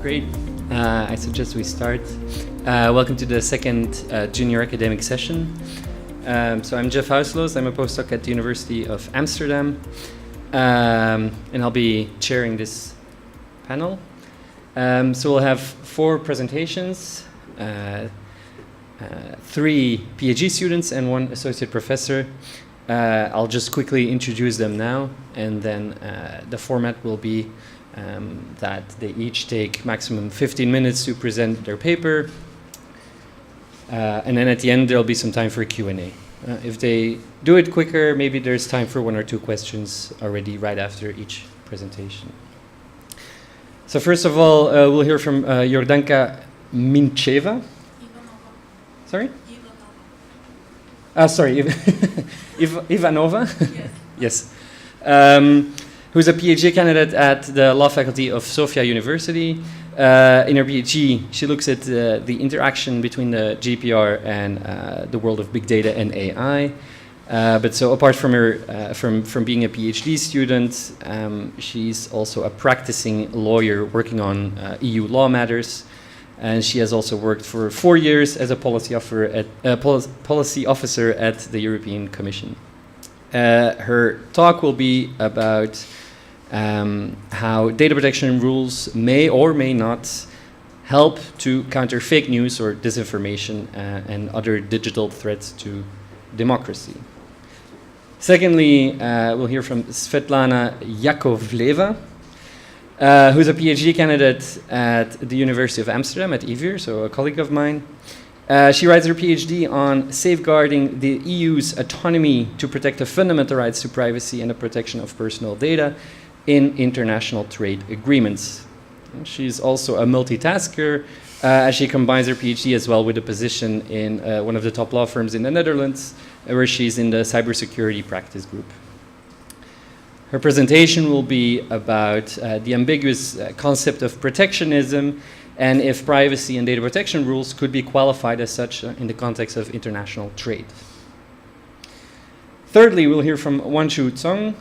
Great. I suggest we start. Welcome to the second junior academic session. So I'm Jeff Ausloos. I'm a postdoc at the University of Amsterdam. And I'll be chairing this panel. So we'll have 4 presentations, 3 PhD students and 1 associate professor. I'll just quickly introduce them now, and then the format will be that they each take maximum 15 minutes to present their paper, and then at the end there'll be some time for Q&A. If they do it quicker, maybe there's time for 1 or 2 questions already right after each presentation. So first of all, we'll hear from Yordanka Mincheva. Sorry? Sorry, Ivanova? Yes. Who's a PhD candidate at the law faculty of Sofia University. In her PhD, she looks at the interaction between the GDPR and the world of big data and AI. But so apart from her, from being a PhD student, she's also a practicing lawyer working on EU law matters. And she has also worked for 4 years as a policy officer at the European Commission. Her talk will be about how data protection rules may or may not help to counter fake news or disinformation and other digital threats to democracy. Secondly, we'll hear from Svetlana Yakovleva, who's a PhD candidate at the University of Amsterdam at IVIR, so a colleague of mine. She writes her PhD on safeguarding the EU's autonomy to protect the fundamental rights to privacy and the protection of personal data in international trade agreements. And she's also a multitasker, as she combines her PhD as well with a position in one of the top law firms in the Netherlands, where she's in the cybersecurity practice group. Her presentation will be about the ambiguous concept of protectionism and if privacy and data protection rules could be qualified as such in the context of international trade. Thirdly, we'll hear from Wanshu Cong,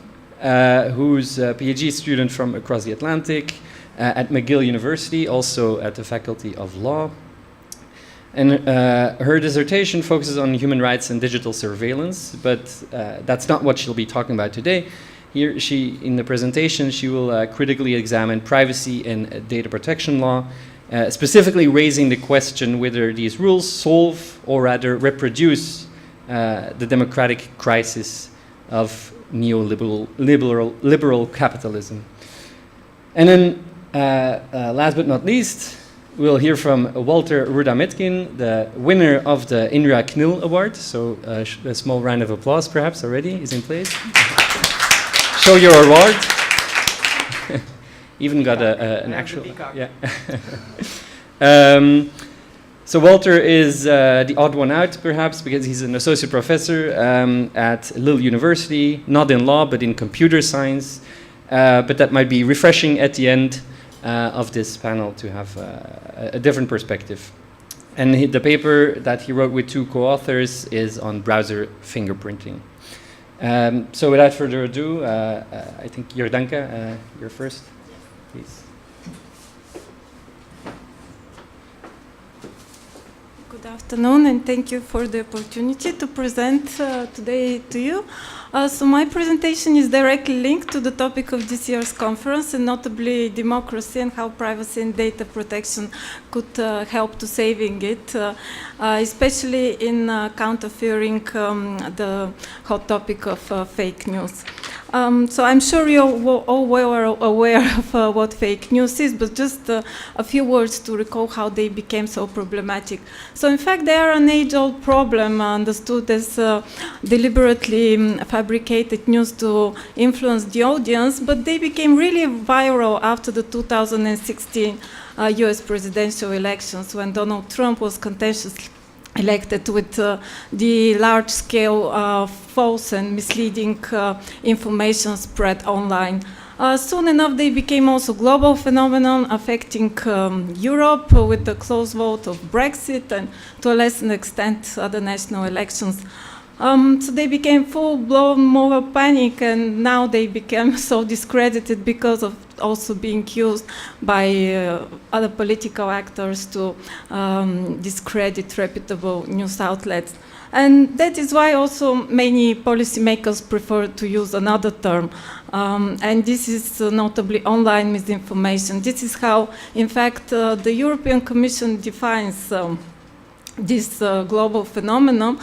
who's a PhD student from across the Atlantic at McGill University, also at the Faculty of Law. And her dissertation focuses on human rights and digital surveillance, but that's not what she'll be talking about today. Here, in the presentation, she will critically examine privacy and data protection law, specifically raising the question whether these rules solve or rather reproduce the democratic crisis of neoliberal capitalism. And then, last but not least, we'll hear from Walter Rudametkin, the winner of the INRIA CNIL award. So a small round of applause, perhaps, already is in place. Show your award. Even got an actual. Yeah. So Walter is the odd one out, perhaps, because he's an associate professor at Lille University, not in law, but in computer science. But that might be refreshing at the end of this panel to have a different perspective. And the paper that he wrote with 2 co-authors is on browser fingerprinting. So without further ado, I think Yordanka, you're first, please. Good afternoon, and thank you for the opportunity to present today to you. So my presentation is directly linked to the topic of this year's conference, and notably democracy and how privacy and data protection could help to saving it, especially in countering the hot topic of fake news. So I'm sure you're all well aware of what fake news is, but just a few words to recall how they became so problematic. So in fact, they are an age-old problem understood as deliberately fabricated news to influence the audience, but they became really viral after the 2016 US presidential elections, when Donald Trump was contentiously elected with the large-scale false and misleading information spread online. Soon enough, they became also global phenomenon affecting Europe with the close vote of Brexit and, to a lesser extent, other national elections So they became full-blown moral panic, and now they became so discredited because of also being used by other political actors to discredit reputable news outlets. And that is why also many policymakers prefer to use another term, and this is notably online misinformation. This is how, in fact, the European Commission defines this global phenomenon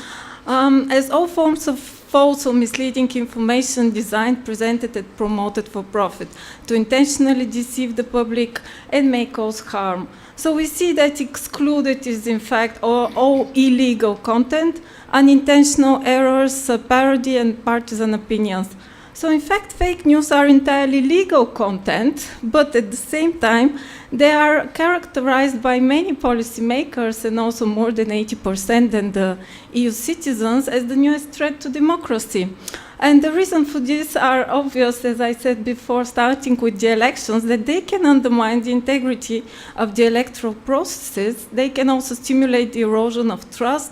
as all forms of false or misleading information designed, presented, and promoted for profit, to intentionally deceive the public and may cause harm. So we see that excluded is in fact all illegal content, unintentional errors, parody, and partisan opinions. So in fact, fake news are entirely legal content, but at the same time, they are characterized by many policymakers, and also more than 80% than the EU citizens, as the newest threat to democracy. And the reason for this are obvious, as I said before, starting with the elections, that they can undermine the integrity of the electoral processes. They can also stimulate the erosion of trust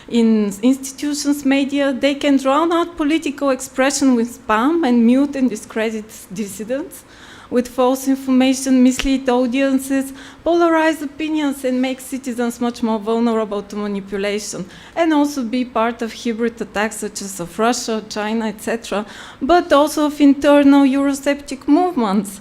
in institutions, media. They can drown out political expression with spam and mute and discredit dissidents with false information, mislead audiences, polarize opinions, and make citizens much more vulnerable to manipulation, and also be part of hybrid attacks such as of Russia, China, etc., but also of internal Eurosceptic movements.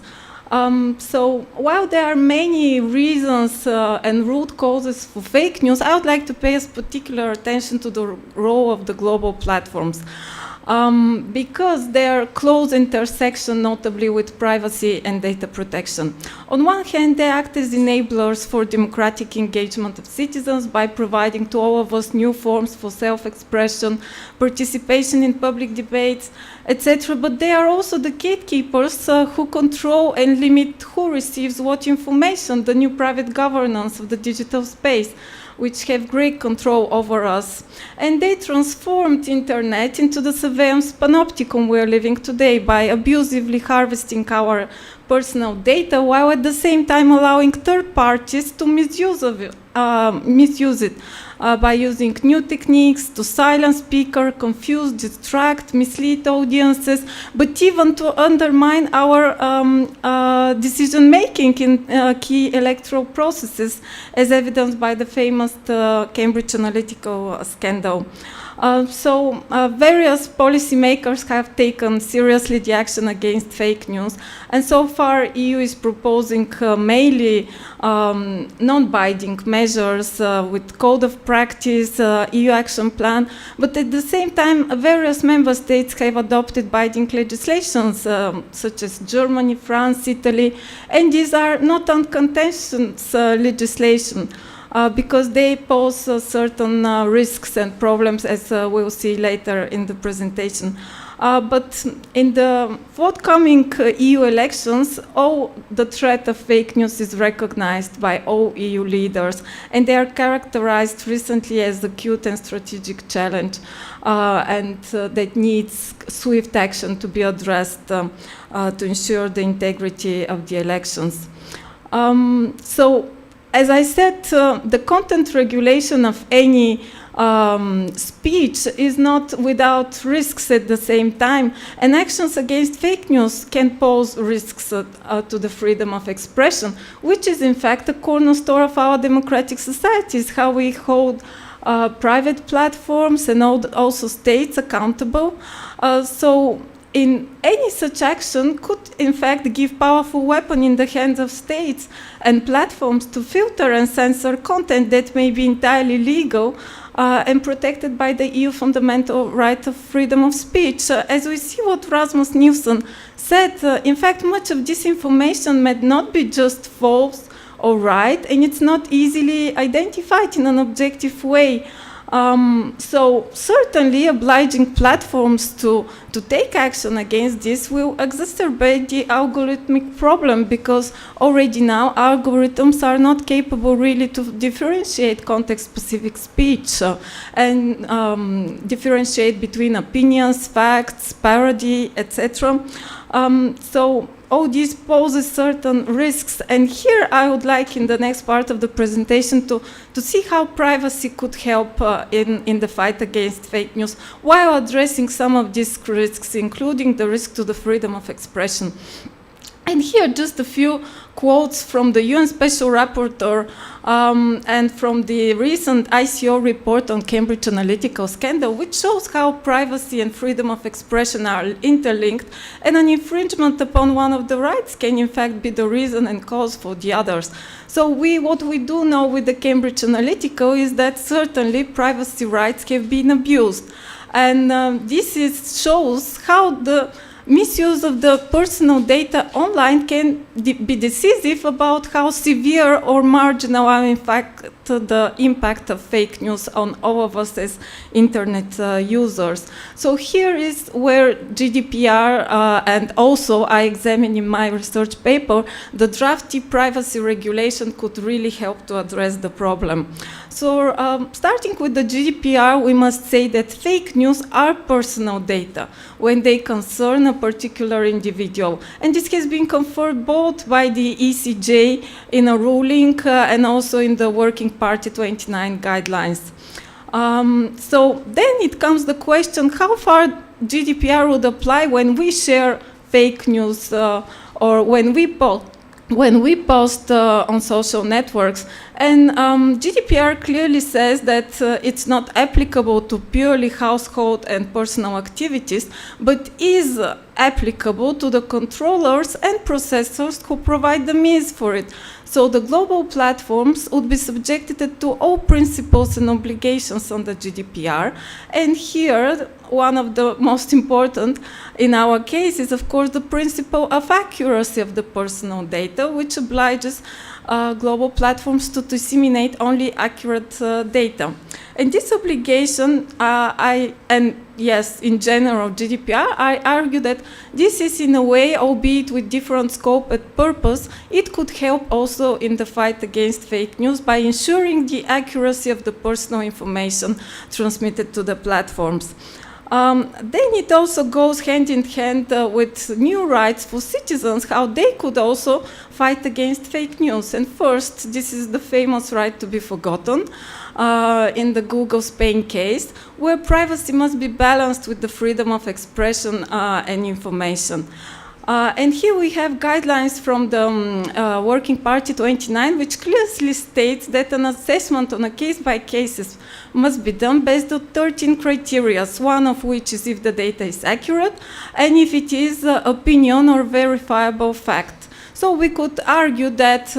So while there are many reasons and root causes for fake news, I would like to pay particular attention to the role of the global platforms. Because they are close intersection, notably with privacy and data protection. On one hand, they act as enablers for democratic engagement of citizens by providing to all of us new forms for self-expression, participation in public debates, etc. But they are also the gatekeepers who control and limit who receives what information, the new private governance of the digital space, which have great control over us. And they transformed internet into the surveillance panopticon we are living today by abusively harvesting our personal data, while at the same time allowing third parties to misuse it by using new techniques to silence speakers, confuse, distract, mislead audiences, but even to undermine our decision-making in key electoral processes, as evidenced by the famous Cambridge Analytica scandal. So various policymakers have taken seriously the action against fake news, and so far EU is proposing mainly non-binding measures with code of practice, EU action plan, but at the same time various member states have adopted binding legislations such as Germany, France, Italy, and these are not uncontentious legislation. Because they pose certain risks and problems, as we'll see later in the presentation. But in the forthcoming EU elections, the threat of fake news is recognized by all EU leaders, and they are characterized recently as acute and strategic challenge, and that needs swift action to be addressed to ensure the integrity of the elections. As I said, the content regulation of any speech is not without risks at the same time, and actions against fake news can pose risks to the freedom of expression, which is in fact a cornerstone of our democratic societies, how we hold private platforms and also states accountable. In any such action could in fact give powerful weapon in the hands of states and platforms to filter and censor content that may be entirely legal and protected by the EU fundamental right of freedom of speech. As we see what Rasmus Nielsen said, in fact much of this information may not be just false or right, and it's not easily identified in an objective way. So certainly obliging platforms to take action against this will exacerbate the algorithmic problem, because already now algorithms are not capable really to differentiate context-specific speech and differentiate between opinions, facts, parody, etc. So all this poses certain risks, and here I would like in the next part of the presentation to see how privacy could help in the fight against fake news while addressing some of these risks, including the risk to the freedom of expression. And here just a few quotes from the UN Special Rapporteur and from the recent ICO report on Cambridge Analytica scandal, which shows how privacy and freedom of expression are interlinked, and an infringement upon one of the rights can in fact be the reason and cause for the others. So what we do know with the Cambridge Analytica is that certainly privacy rights have been abused. And this shows how the misuse of the personal data online can be decisive about how severe or marginal are in fact the impact of fake news on all of us as internet users. So here is where GDPR and also I examine in my research paper the draft e-privacy regulation could really help to address the problem. So starting with the GDPR, we must say that fake news are personal data when they concern a particular individual. And this has been confirmed both by the ECJ in a ruling and also in the Working Party 29 guidelines. So then it comes the question how far GDPR would apply when we share fake news or when we post on social networks. And GDPR clearly says that it's not applicable to purely household and personal activities, but is applicable to the controllers and processors who provide the means for it. So the global platforms would be subjected to all principles and obligations on the GDPR. And here, one of the most important in our case is, of course, the principle of accuracy of the personal data, which obliges global platforms to disseminate only accurate data. And this obligation, and yes, in general, GDPR, I argue that this is in a way, albeit with different scope and purpose, it could help also in the fight against fake news by ensuring the accuracy of the personal information transmitted to the platforms. Then it also goes hand in hand with new rights for citizens, how they could also fight against fake news. And first, this is the famous right to be forgotten in the Google Spain case, where privacy must be balanced with the freedom of expression and information. And here we have guidelines from the Working Party 29, which clearly states that an assessment on a case-by-case basis must be done based on 13 criteria, one of which is if the data is accurate and if it is opinion or verifiable fact. So we could argue that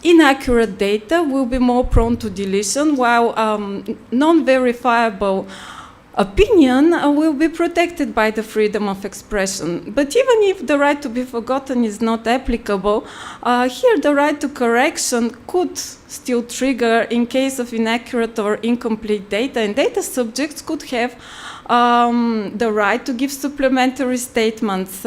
inaccurate data will be more prone to deletion, while non-verifiable opinion will be protected by the freedom of expression. But even if the right to be forgotten is not applicable, here the right to correction could still trigger in case of inaccurate or incomplete data, and data subjects could have the right to give supplementary statements,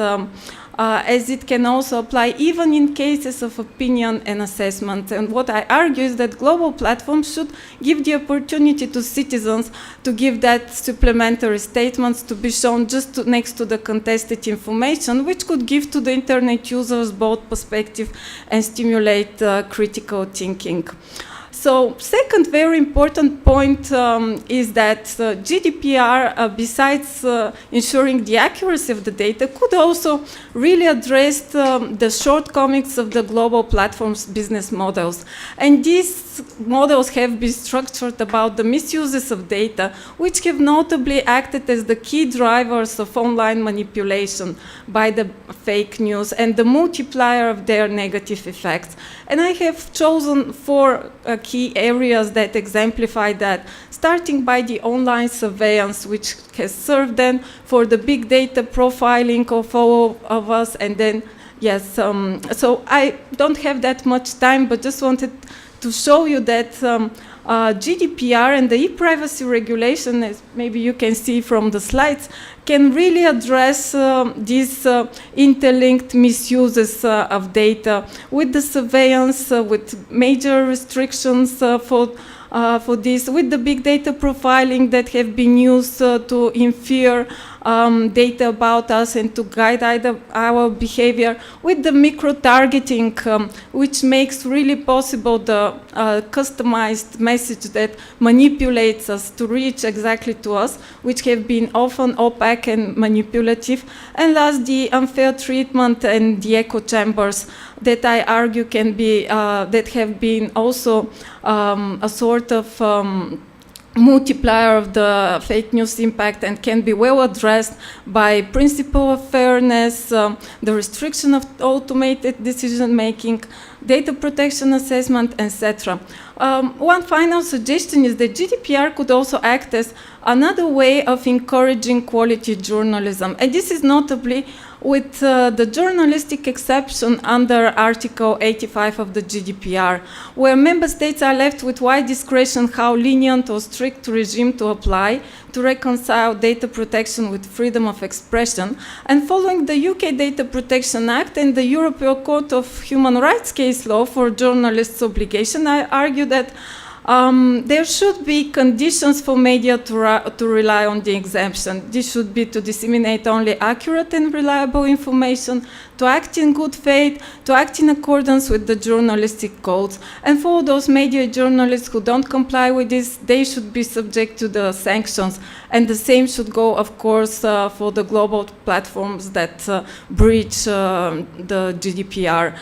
as it can also apply even in cases of opinion and assessment. And what I argue is that global platforms should give the opportunity to citizens to give that supplementary statements to be shown just next to the contested information, which could give to the internet users both perspective and stimulate critical thinking. So second very important point is that GDPR, besides ensuring the accuracy of the data, could also really address the shortcomings of the global platforms' business models. And these models have been structured about the misuses of data, which have notably acted as the key drivers of online manipulation by the fake news and the multiplier of their negative effects. And I have chosen four key areas that exemplify that, starting by the online surveillance, which has served then for the big data profiling of all of us, and then, yes, so I don't have that much time, but just wanted to show you that GDPR and the e-privacy regulation, as maybe you can see from the slides, can really address these interlinked misuses of data with the surveillance, with major restrictions for this, with the big data profiling that have been used to infer data about us and to guide our behavior with the micro-targeting, which makes really possible the customized message that manipulates us to reach exactly to us, which have been often opaque and manipulative. And last, the unfair treatment and the echo chambers that I argue can be, that have been also a sort of multiplier of the fake news impact and can be well addressed by principle of fairness, the restriction of automated decision making, data protection assessment, etc. One final suggestion is that GDPR could also act as another way of encouraging quality journalism, and this is notably with the journalistic exception under Article 85 of the GDPR, where member states are left with wide discretion how lenient or strict regime to apply to reconcile data protection with freedom of expression. And following the UK Data Protection Act and the European Court of Human Rights case law for journalists' obligation, I argue that there should be conditions for media to rely on the exemption. This should be to disseminate only accurate and reliable information, to act in good faith, to act in accordance with the journalistic codes. And for those media journalists who don't comply with this, they should be subject to the sanctions. And the same should go, of course, for the global platforms that breach the GDPR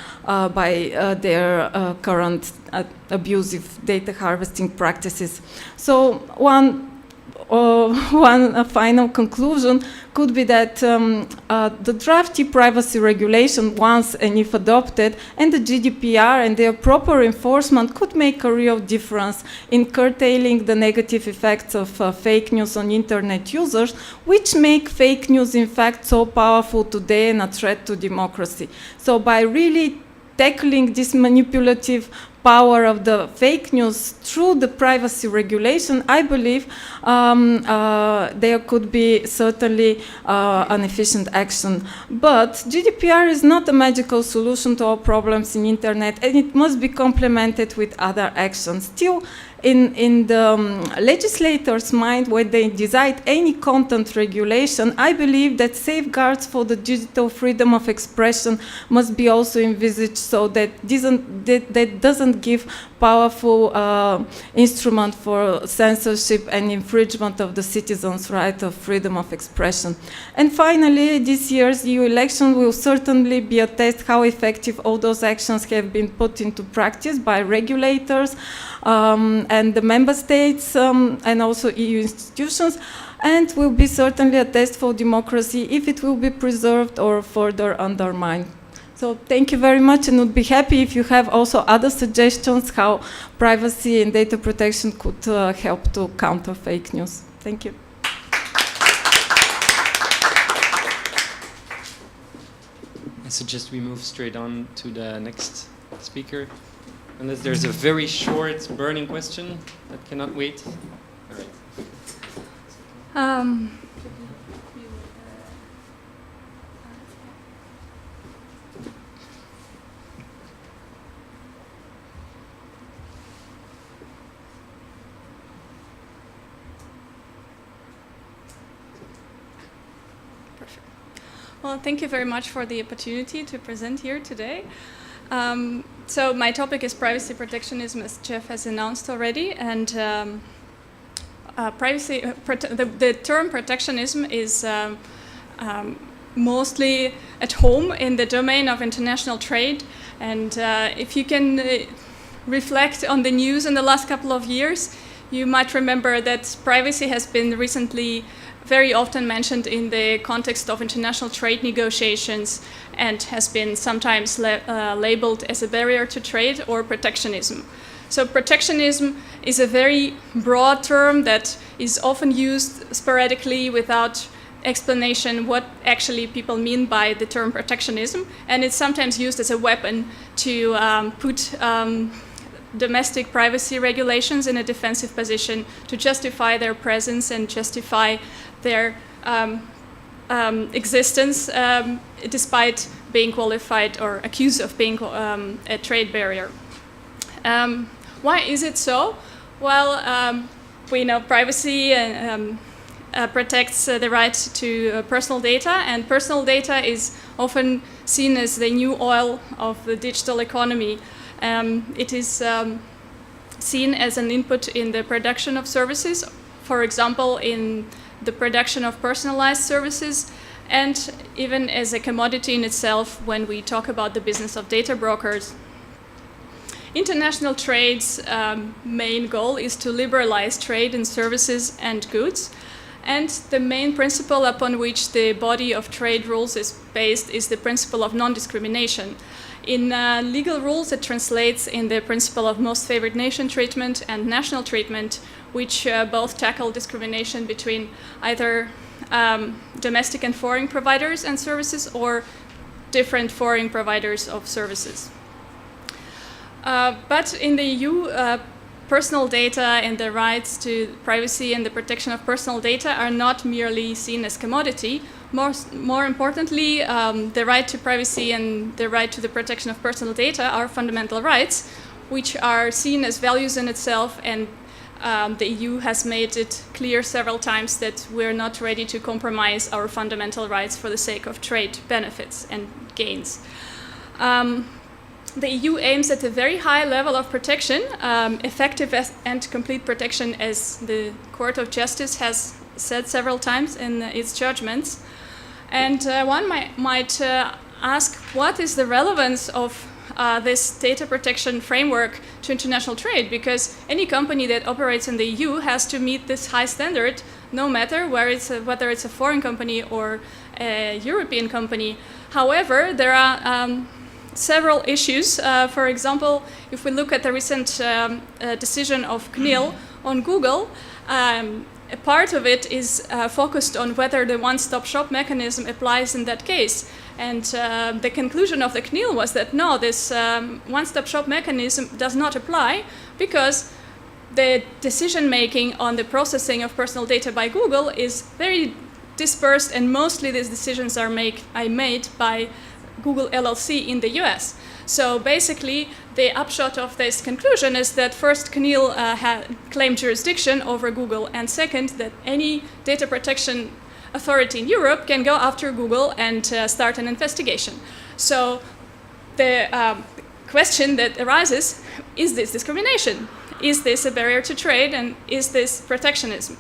by their current abusive data harvesting practices. So one final conclusion could be that the draft e-privacy regulation, once and if adopted, and the GDPR and their proper enforcement could make a real difference in curtailing the negative effects of fake news on internet users, which make fake news in fact so powerful today and a threat to democracy. So by really tackling this manipulative power of the fake news through the privacy regulation, I believe there could be certainly an efficient action. But GDPR is not a magical solution to all problems in internet, and it must be complemented with other actions. Still, in the legislators' mind, when they decide any content regulation, I believe that safeguards for the digital freedom of expression must be also envisaged, so that that doesn't give powerful instrument for censorship and infringement of the citizens' right of freedom of expression. And finally, this year's EU election will certainly be a test how effective all those actions have been put into practice by regulators and the member states and also EU institutions, and will be certainly a test for democracy if it will be preserved or further undermined. So thank you very much, and would be happy if you have also other suggestions how privacy and data protection could help to counter fake news. Thank you. I suggest we move straight on to the next speaker, unless there's a very short burning question that cannot wait. All right. Well, thank you very much for the opportunity to present here today. So my topic is privacy protectionism, as Jeff has announced already, and the term protectionism is mostly at home in the domain of international trade. And if you can reflect on the news in the last couple of years, you might remember that privacy has been recently very often mentioned in the context of international trade negotiations and has been sometimes labeled as a barrier to trade or protectionism. So protectionism is a very broad term that is often used sporadically without explanation what actually people mean by the term protectionism, and it's sometimes used as a weapon to put domestic privacy regulations in a defensive position to justify their presence and justify their existence despite being qualified or accused of being a trade barrier. Why is it so? Well, we know privacy protects the right to personal data, and personal data is often seen as the new oil of the digital economy. It is seen as an input in the production of services, for example, in the production of personalized services, and even as a commodity in itself when we talk about the business of data brokers. International trade's main goal is to liberalize trade in services and goods, and the main principle upon which the body of trade rules is based is the principle of non-discrimination. In legal rules, it translates in the principle of most favored nation treatment and national treatment, which both tackle discrimination between either domestic and foreign providers and services or different foreign providers of services. But in the EU, personal data and the rights to privacy and the protection of personal data are not merely seen as commodity. More importantly, the right to privacy and the right to the protection of personal data are fundamental rights, which are seen as values in itself, and the EU has made it clear several times that we're not ready to compromise our fundamental rights for the sake of trade benefits and gains. The EU aims at a very high level of protection, effective and complete protection, as the Court of Justice has said several times in its judgments. And one might ask, what is the relevance of this data protection framework to international trade? Because any company that operates in the EU has to meet this high standard, no matter whether it's a foreign company or a European company. However, there are several issues. For example, if we look at the recent decision of CNIL on Google, a part of it is focused on whether the one-stop shop mechanism applies in that case. And the conclusion of the CNIL was that no, this one-stop shop mechanism does not apply because the decision-making on the processing of personal data by Google is very dispersed, and mostly these decisions are made by Google LLC in the US. So basically, the upshot of this conclusion is that first, CNIL claimed jurisdiction over Google, and second, that any data protection authority in Europe can go after Google and start an investigation. So the question that arises, is this discrimination? Is this a barrier to trade, and is this protectionism?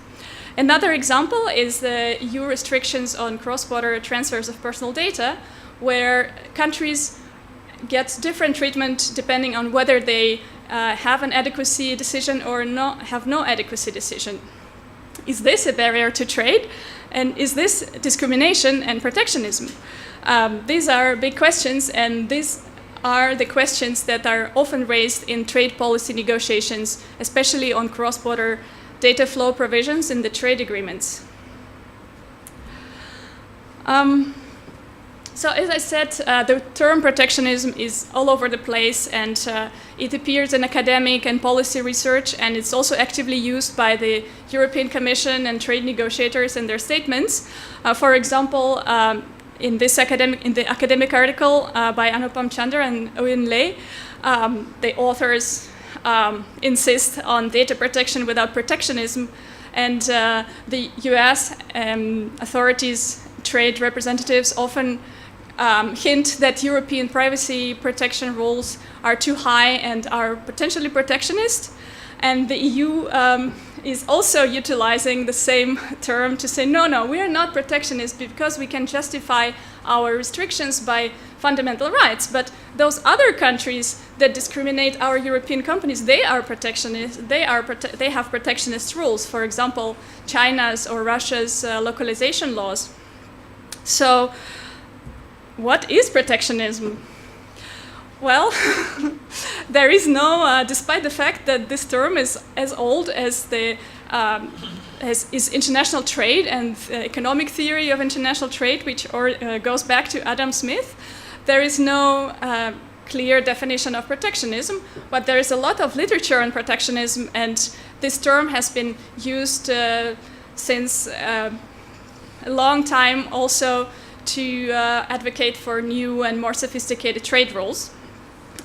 Another example is the EU restrictions on cross-border transfers of personal data, where countries get different treatment depending on whether they have an adequacy decision or have no adequacy decision. Is this a barrier to trade? And is this discrimination and protectionism? These are big questions, and these are the questions that are often raised in trade policy negotiations, especially on cross-border data flow provisions in the trade agreements. So as I said, the term protectionism is all over the place, and it appears in academic and policy research, and it's also actively used by the European Commission and trade negotiators in their statements. For example, in the academic article by Anupam Chandra and Owen Lay, the authors insist on data protection without protectionism, and the US authorities, trade representatives often hint that European privacy protection rules are too high and are potentially protectionist. And the EU is also utilizing the same term to say, no, we are not protectionist because we can justify our restrictions by fundamental rights. But those other countries that discriminate our European companies, they are protectionist. They have protectionist rules. For example, China's or Russia's localization laws. So, what is protectionism? Well, there is no, despite the fact that this term is as old as is international trade and economic theory of international trade, which goes back to Adam Smith, there is no clear definition of protectionism, but there is a lot of literature on protectionism, and this term has been used since a long time also to advocate for new and more sophisticated trade rules,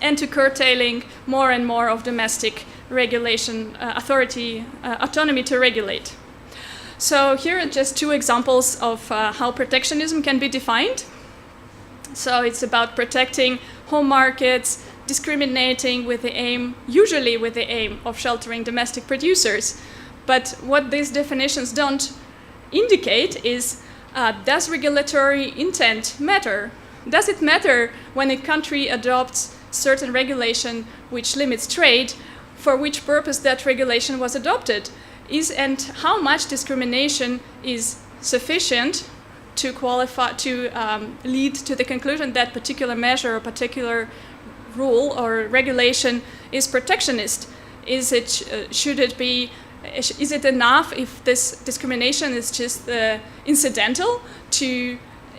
and to curtailing more and more of domestic regulation autonomy to regulate. So here are just two examples of how protectionism can be defined. So it's about protecting home markets, discriminating with the aim, usually with the aim of sheltering domestic producers. But what these definitions don't indicate is, does regulatory intent matter? Does it matter when a country adopts certain regulation which limits trade, for which purpose that regulation was adopted? And how much discrimination is sufficient to qualify, to lead to the conclusion that particular measure or particular rule or regulation is protectionist? Is it enough if this discrimination is just incidental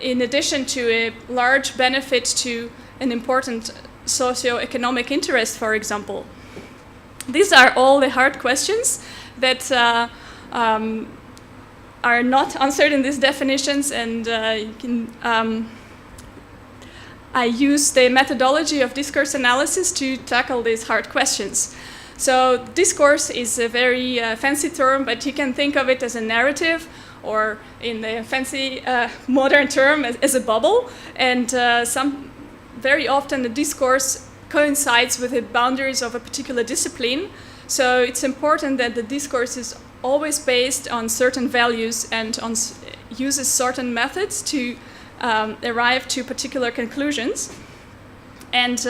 in addition to a large benefit to an important socio-economic interest, for example? These are all the hard questions that are not answered in these definitions, and I use the methodology of discourse analysis to tackle these hard questions. So discourse is a very fancy term, but you can think of it as a narrative, or in the fancy modern term as a bubble. And very often the discourse coincides with the boundaries of a particular discipline. So it's important that the discourse is always based on certain values and uses certain methods to arrive to particular conclusions, and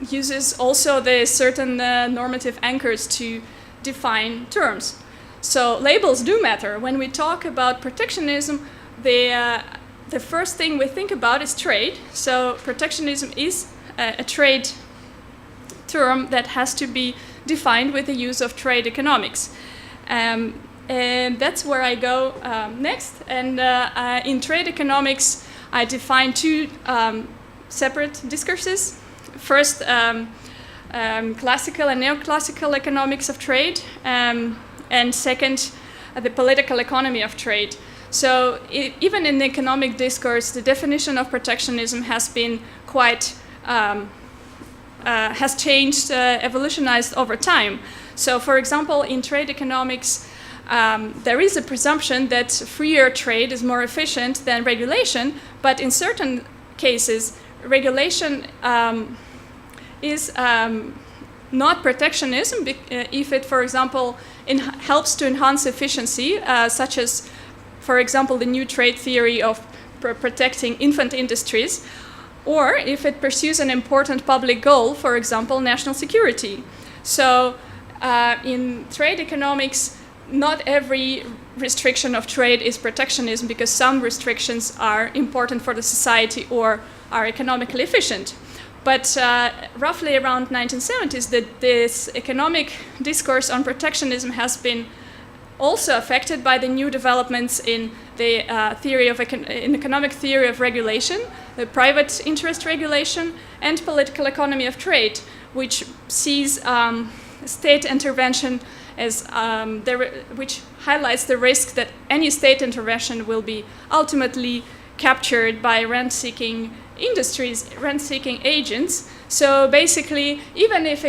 uses also the certain normative anchors to define terms. So labels do matter. When we talk about protectionism, the first thing we think about is trade. So protectionism is a trade term that has to be defined with the use of trade economics. And that's where I go next. And in trade economics, I define two separate discourses. First, classical and neoclassical economics of trade, and second, the political economy of trade. So even in the economic discourse, the definition of protectionism has been quite, has changed, evolutionized over time. So for example, in trade economics, there is a presumption that freer trade is more efficient than regulation, but in certain cases, regulation is not protectionism if it, for example, helps to enhance efficiency, such as, for example, the new trade theory of protecting infant industries, or if it pursues an important public goal, for example, national security. So in trade economics, not every restriction of trade is protectionism, because some restrictions are important for the society or are economically efficient. But roughly around 1970s, this economic discourse on protectionism has been also affected by the new developments in the economic theory of regulation, the private interest regulation, and political economy of trade, which sees state intervention as which highlights the risk that any state intervention will be ultimately captured by rent-seeking industries, rent-seeking agents. So basically, even if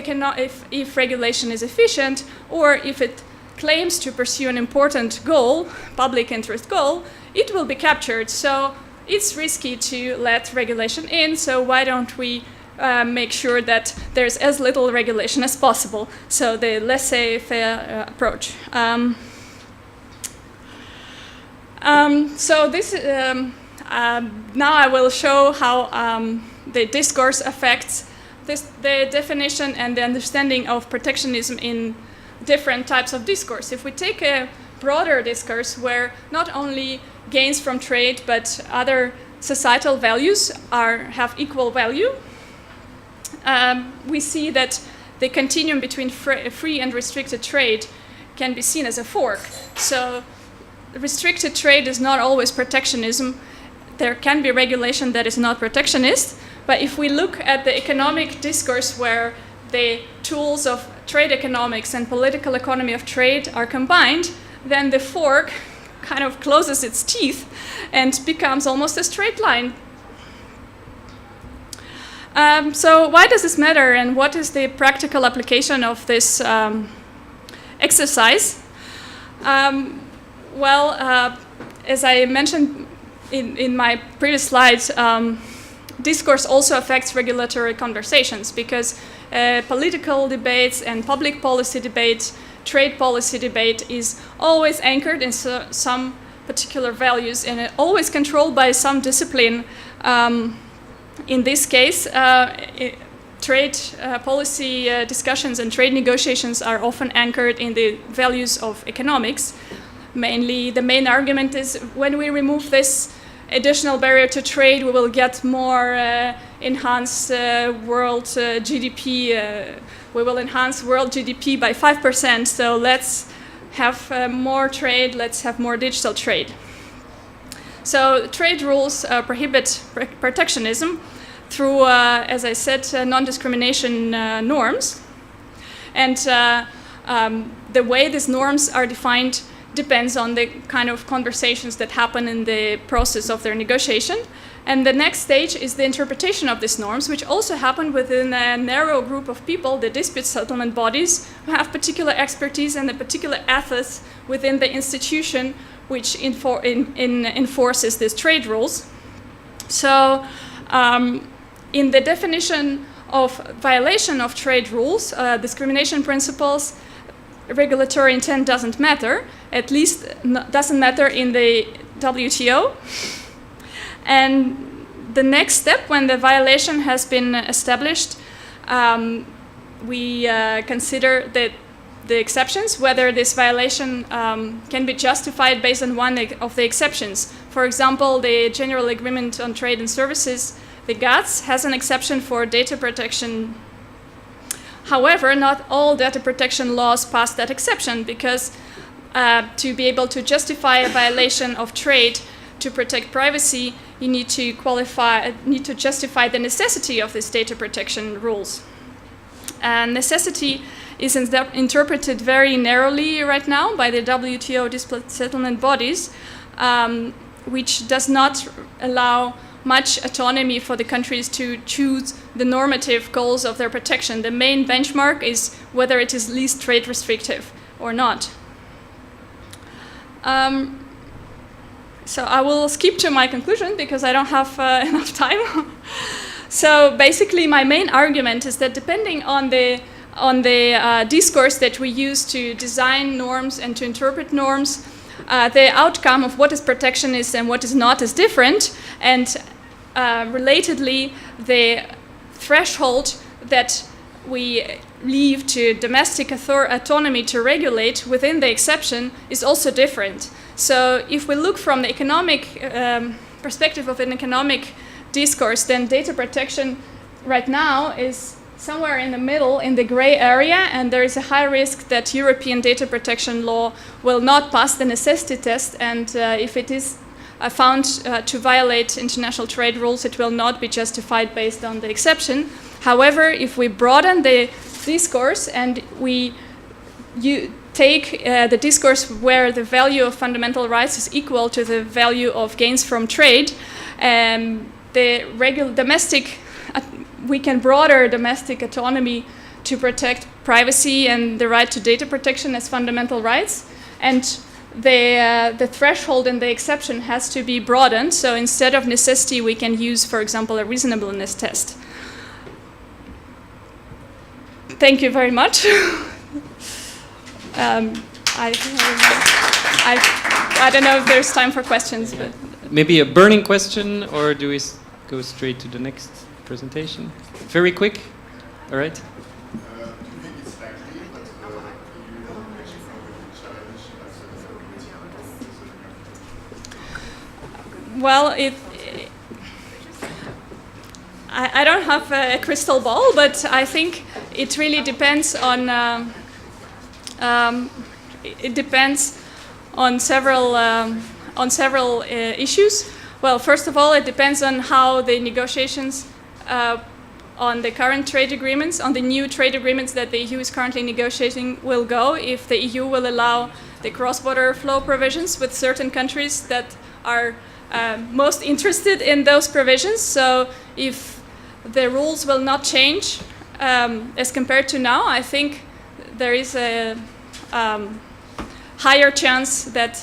regulation is efficient, or if it claims to pursue an important goal, public interest goal, it will be captured. So it's risky to let regulation in. So why don't we make sure that there's as little regulation as possible? So the laissez-faire approach. So this. Now I will show how the discourse affects the definition and the understanding of protectionism in different types of discourse. If we take a broader discourse where not only gains from trade but other societal values have equal value, we see that the continuum between free and restricted trade can be seen as a fork. So restricted trade is not always protectionism. There can be regulation that is not protectionist, but if we look at the economic discourse where the tools of trade economics and political economy of trade are combined, then the fork kind of closes its teeth and becomes almost a straight line. So why does this matter, and what is the practical application of this exercise? As I mentioned in my previous slides, discourse also affects regulatory conversations because political debates and public policy debates, trade policy debate is always anchored in some particular values and always controlled by some discipline. In this case, trade policy discussions and trade negotiations are often anchored in the values of economics. Mainly, the main argument is when we remove this additional barrier to trade, we will get more enhanced world GDP. We will enhance world GDP by 5%. So let's have more trade. Let's have more digital trade. So trade rules prohibit protectionism through, as I said, non-discrimination norms. And the way these norms are defined depends on the kind of conversations that happen in the process of their negotiation. And the next stage is the interpretation of these norms, which also happen within a narrow group of people, the dispute settlement bodies, who have particular expertise and a particular ethos within the institution which enforces these trade rules. So in the definition of violation of trade rules, discrimination principles, regulatory intent doesn't matter, at least doesn't matter in the WTO. And the next step, when the violation has been established, we consider the exceptions, whether this violation can be justified based on one of the exceptions. For example, the General Agreement on Trade and Services, the GATS, has an exception for data protection. However, not all data protection laws pass that exception because to be able to justify a violation of trade to protect privacy, you need to justify the necessity of these data protection rules. Necessity is interpreted very narrowly right now by the WTO dispute settlement bodies, which does not allow much autonomy for the countries to choose the normative goals of their protection. The main benchmark is whether it is least trade restrictive or not. So I will skip to my conclusion because I don't have enough time. So basically my main argument is that depending on the discourse that we use to design norms and to interpret norms, the outcome of what is protectionist and what is not is different, and relatedly, the threshold that we leave to domestic autonomy to regulate within the exception is also different. So if we look from the economic perspective of an economic discourse, then data protection right now is somewhere in the middle, in the gray area, and there is a high risk that European data protection law will not pass the necessity test, and if it is found to violate international trade rules, it will not be justified based on the exception. However, if we broaden the discourse and we take the discourse where the value of fundamental rights is equal to the value of gains from trade, we can broader domestic autonomy to protect privacy and the right to data protection as fundamental rights, and the threshold and the exception has to be broadened. So instead of necessity, we can use, for example, a reasonableness test. Thank you very much. I don't know if there's time for questions, but maybe a burning question, or do we go straight to the next presentation? Very quick. All right. I think it's likely, but you mentioned how the challenge as a well, I don't have a crystal ball, but I think it really depends on several issues. Well, first of all, it depends on how the negotiations on the current trade agreements, on the new trade agreements that the EU is currently negotiating will go, if the EU will allow the cross-border flow provisions with certain countries that are most interested in those provisions. So if the rules will not change as compared to now, I think there is a higher chance that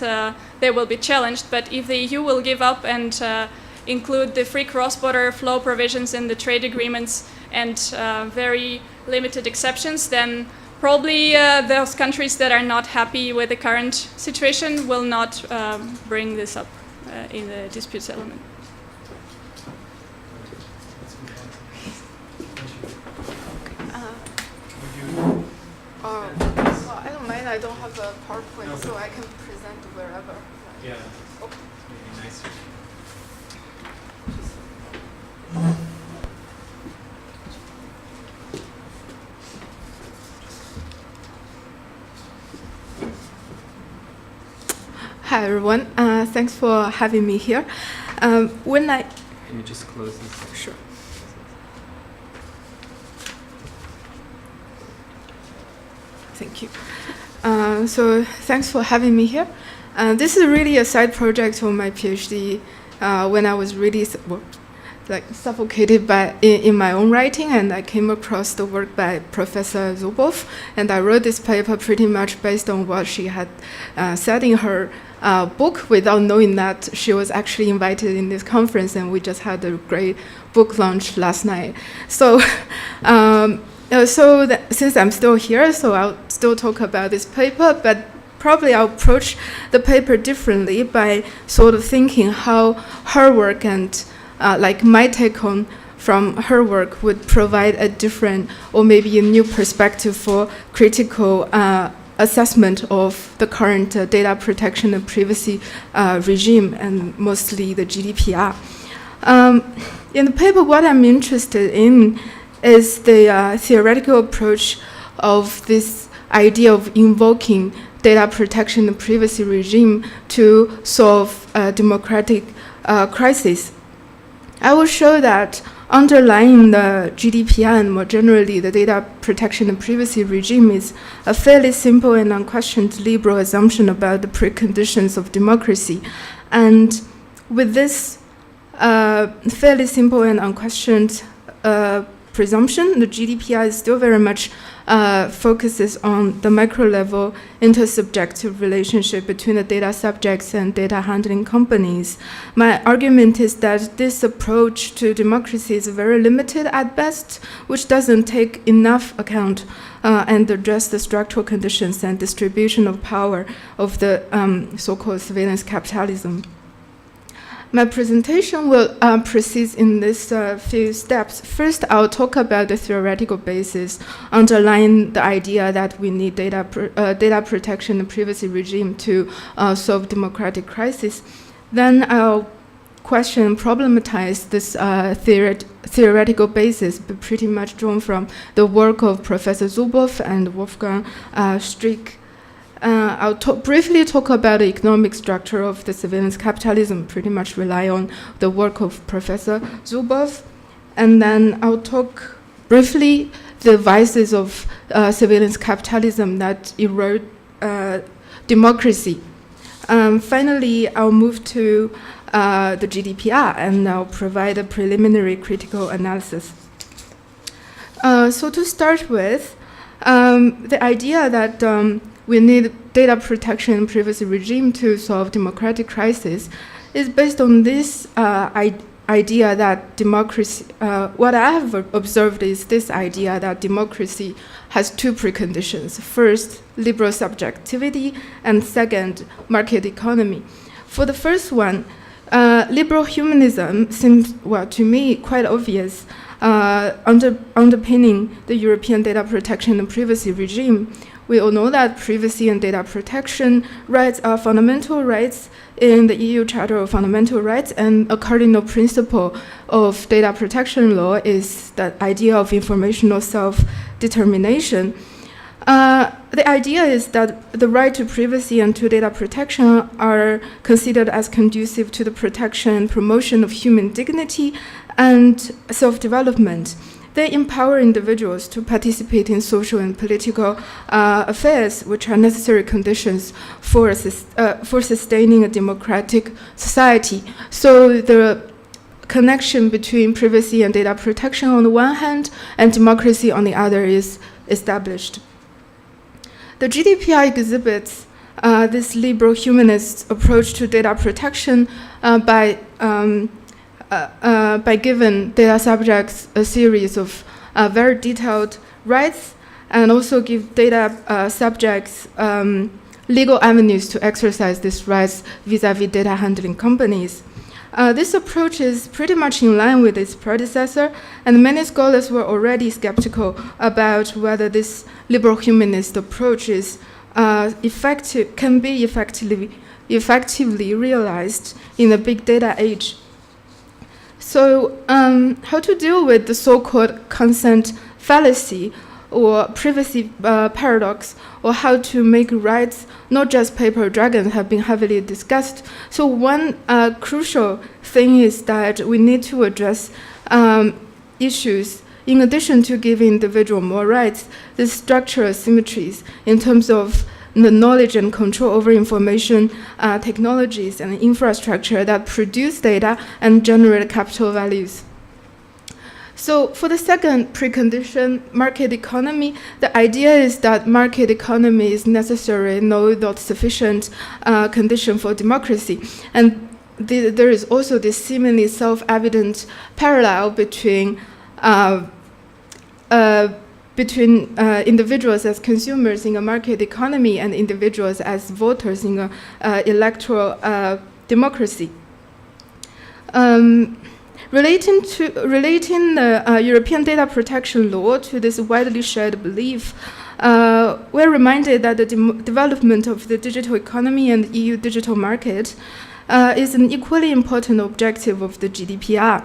they will be challenged. But if the EU will give up and include the free cross-border flow provisions in the trade agreements and very limited exceptions, then probably those countries that are not happy with the current situation will not bring this up in the dispute settlement. Well, I don't mind. I don't have a PowerPoint, so I can present wherever. Yeah. Oh. Maybe nicer. Hi everyone. Thanks for having me here. Can you just close this? Sure. Thank you. So thanks for having me here. This is really a side project for my PhD. When I was really suffocated in my own writing, and I came across the work by Professor Zubov, and I wrote this paper pretty much based on what she had said in her book, without knowing that she was actually invited in this conference, and we just had a great book launch last night. So. Since I'm still here, so I'll still talk about this paper, but probably I'll approach the paper differently by sort of thinking how her work and my take on from her work would provide a different or maybe a new perspective for critical assessment of the current data protection and privacy regime, and mostly the GDPR. In the paper, what I'm interested in is the theoretical approach of this idea of invoking data protection and privacy regime to solve a democratic crisis. I will show that underlying the GDPR and more generally the data protection and privacy regime is a fairly simple and unquestioned liberal assumption about the preconditions of democracy. And with this fairly simple and unquestioned presumption, the GDPR is still very much focuses on the macro level intersubjective relationship between the data subjects and data handling companies. My argument is that this approach to democracy is very limited at best, which doesn't take enough account and address the structural conditions and distribution of power of the so-called surveillance capitalism. My presentation will proceed in these few steps. First, I'll talk about the theoretical basis underlying the idea that we need data protection and privacy regime to solve democratic crisis. Then I'll question and problematize this theoretical basis, but pretty much drawn from the work of Professor Zubov and Wolfgang Strick. I'll briefly talk about the economic structure of the surveillance capitalism, pretty much rely on the work of Professor Zubov. And then I'll talk briefly the vices of surveillance capitalism that erode democracy. Finally, I'll move to the GDPR, and I'll provide a preliminary critical analysis. So to start with, the idea that we need data protection and privacy regime to solve democratic crisis is based on this idea that democracy, what I have observed is this idea that democracy has two preconditions. First, liberal subjectivity, and second, market economy. For the first one, liberal humanism seems, well, to me, quite obvious, underpinning the European data protection and privacy regime. We all know that privacy and data protection rights are fundamental rights in the EU Charter of Fundamental Rights, and a cardinal principle of data protection law is the idea of informational self-determination. The idea is that the right to privacy and to data protection are considered as conducive to the protection and promotion of human dignity and self-development. They empower individuals to participate in social and political affairs, which are necessary conditions for sustaining a democratic society. So the connection between privacy and data protection on the one hand and democracy on the other is established. The GDPR exhibits this liberal humanist approach to data protection by giving data subjects a series of very detailed rights, and also give data subjects legal avenues to exercise these rights vis-à-vis data handling companies. This approach is pretty much in line with its predecessor, and many scholars were already skeptical about whether this liberal humanist approach is can be effectively realized in the big data age. So, how to deal with the so-called consent fallacy or privacy paradox, or how to make rights not just paper dragons have been heavily discussed. So one crucial thing is that we need to address issues, in addition to giving individual more rights, the structural asymmetries in terms of the knowledge and control over information technologies and infrastructure that produce data and generate capital values. So for the second precondition, market economy, the idea is that market economy is necessary, no, not sufficient condition for democracy. And there is also this seemingly self-evident parallel between individuals as consumers in a market economy and individuals as voters in an electoral democracy. Relating the European data protection law to this widely shared belief, we're reminded that the development of the digital economy and EU digital market is an equally important objective of the GDPR.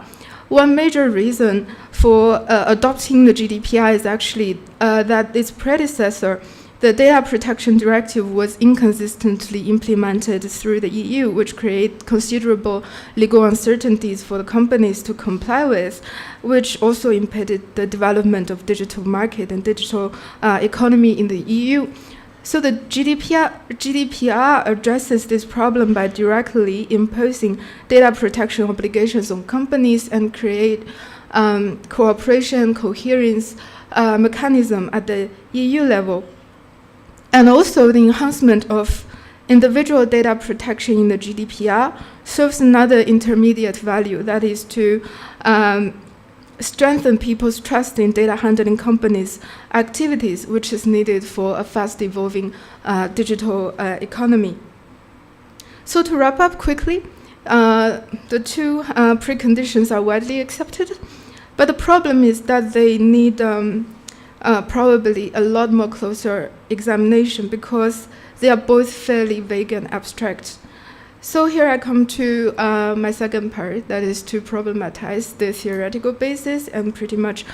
One major reason for adopting the GDPR is actually that its predecessor, the Data Protection Directive, was inconsistently implemented through the EU, which created considerable legal uncertainties for the companies to comply with, which also impeded the development of digital market and digital economy in the EU. So the GDPR addresses this problem by directly imposing data protection obligations on companies and create cooperation, coherence mechanism at the EU level. And also the enhancement of individual data protection in the GDPR serves another intermediate value, that is to strengthen people's trust in data handling companies' activities, which is needed for a fast-evolving digital economy. So to wrap up quickly, the two preconditions are widely accepted, but the problem is that they need probably a lot more closer examination because they are both fairly vague and abstract. So here I come to my second part, that is to problematize the theoretical basis and pretty much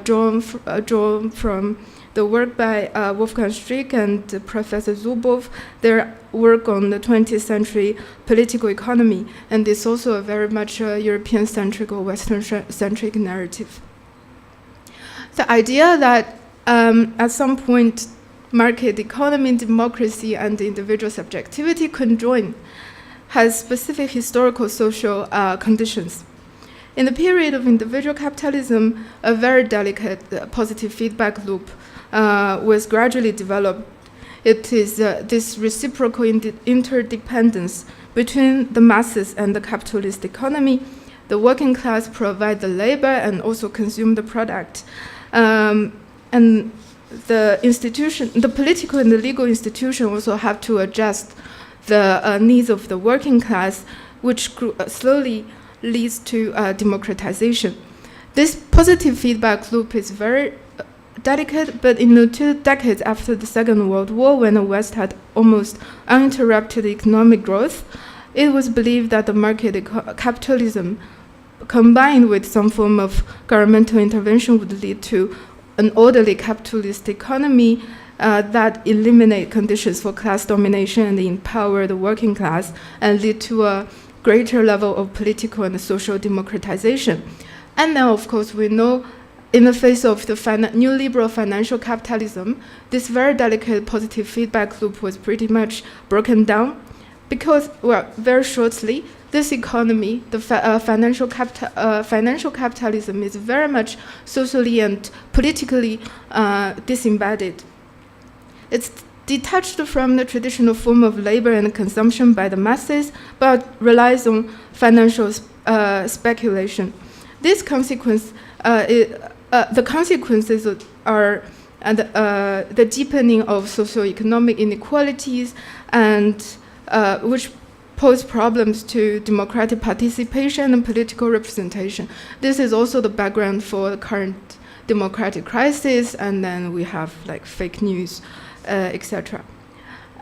drawn from the work by Wolfgang Strick and Professor Zubov, their work on the 20th century political economy, and it's also a very much European-centric or Western-centric narrative. The idea that at some point market economy, democracy, and individual subjectivity conjoin has specific historical social conditions. In the period of individual capitalism, a very delicate positive feedback loop was gradually developed. It is this reciprocal interdependence between the masses and the capitalist economy. The working class provide the labor and also consume the product. And the institution, the political and the legal institution also have to adjust the needs of the working class, which slowly leads to democratization. This positive feedback loop is very delicate, but in the 2 decades after the Second World War, when the West had almost uninterrupted economic growth, it was believed that the market capitalism combined with some form of governmental intervention would lead to an orderly capitalist economy that eliminate conditions for class domination and empower the working class and lead to a greater level of political and social democratization. And now, of course, we know in the face of the new liberal financial capitalism, this very delicate positive feedback loop was pretty much broken down because, well, very shortly, this economy, the financial capitalism is very much socially and politically disembedded. Its detached from the traditional form of labor and consumption by the masses, but relies on financial speculation. This consequence, the consequences are the deepening of socioeconomic inequalities, and which pose problems to democratic participation and political representation. This is also the background for the current democratic crisis, and then we have like fake news, etc.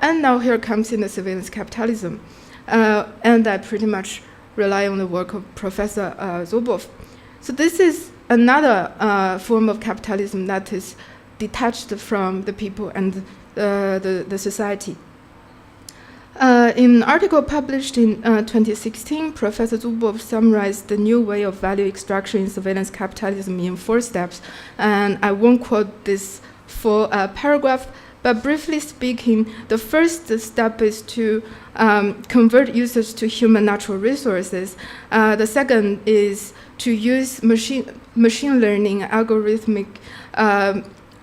And now here comes in the surveillance capitalism, and I pretty much rely on the work of Professor Zubov. So this is another form of capitalism that is detached from the people and the society. In an article published in 2016, Professor Zubov summarized the new way of value extraction in surveillance capitalism in 4 steps. And I won't quote this full paragraph, but briefly speaking, the first step is to convert users to human natural resources. The second is to use machine learning algorithmic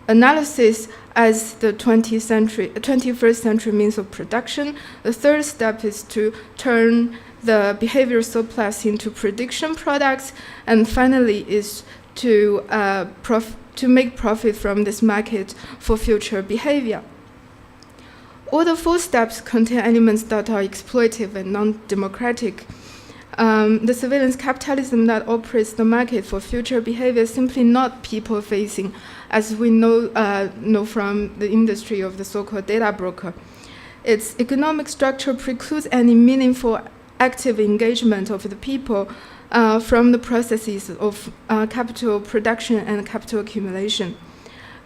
analysis as the 21st century means of production. The third step is to turn the behavior surplus into prediction products, and finally is to make profit from this market for future behavior. All the 4 steps contain elements that are exploitative and non-democratic. The surveillance capitalism that operates the market for future behavior is simply not people-facing, as we know from the industry of the so-called data broker. Its economic structure precludes any meaningful active engagement of the people from the processes of capital production and capital accumulation.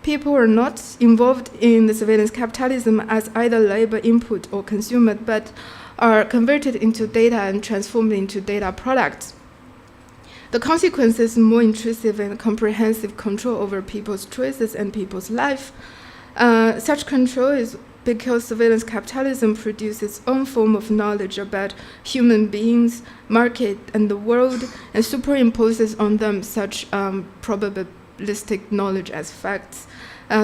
People are not involved in the surveillance capitalism as either labor input or consumer, but are converted into data and transformed into data products. The consequence is more intrusive and comprehensive control over people's choices and people's life. Such control is because surveillance capitalism produces its own form of knowledge about human beings, market, and the world, and superimposes on them such probabilistic knowledge as facts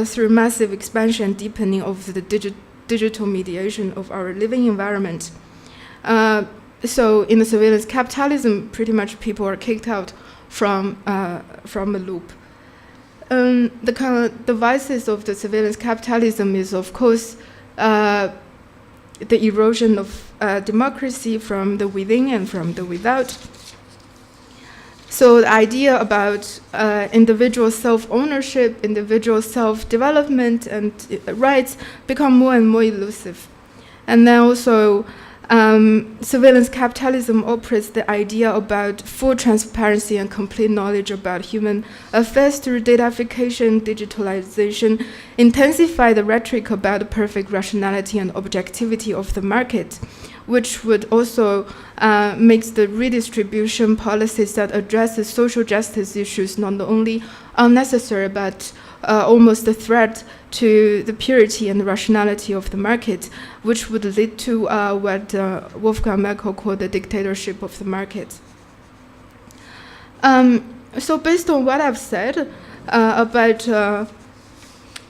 through massive expansion and deepening of the digital mediation of our living environment. So in the surveillance capitalism, pretty much people are kicked out from a loop. The kind of devices of the surveillance capitalism is, of course, the erosion of democracy from the within and from the without. So the idea about individual self-ownership, individual self-development, and rights become more and more elusive. And then also, surveillance capitalism operates the idea about full transparency and complete knowledge about human affairs through datafication, digitalization, intensify the rhetoric about the perfect rationality and objectivity of the market, which would also make the redistribution policies that address the social justice issues not only unnecessary, but almost a threat to the purity and rationality of the market, which would lead to what Wolfgang Merkel called the dictatorship of the market. So based on what I've said about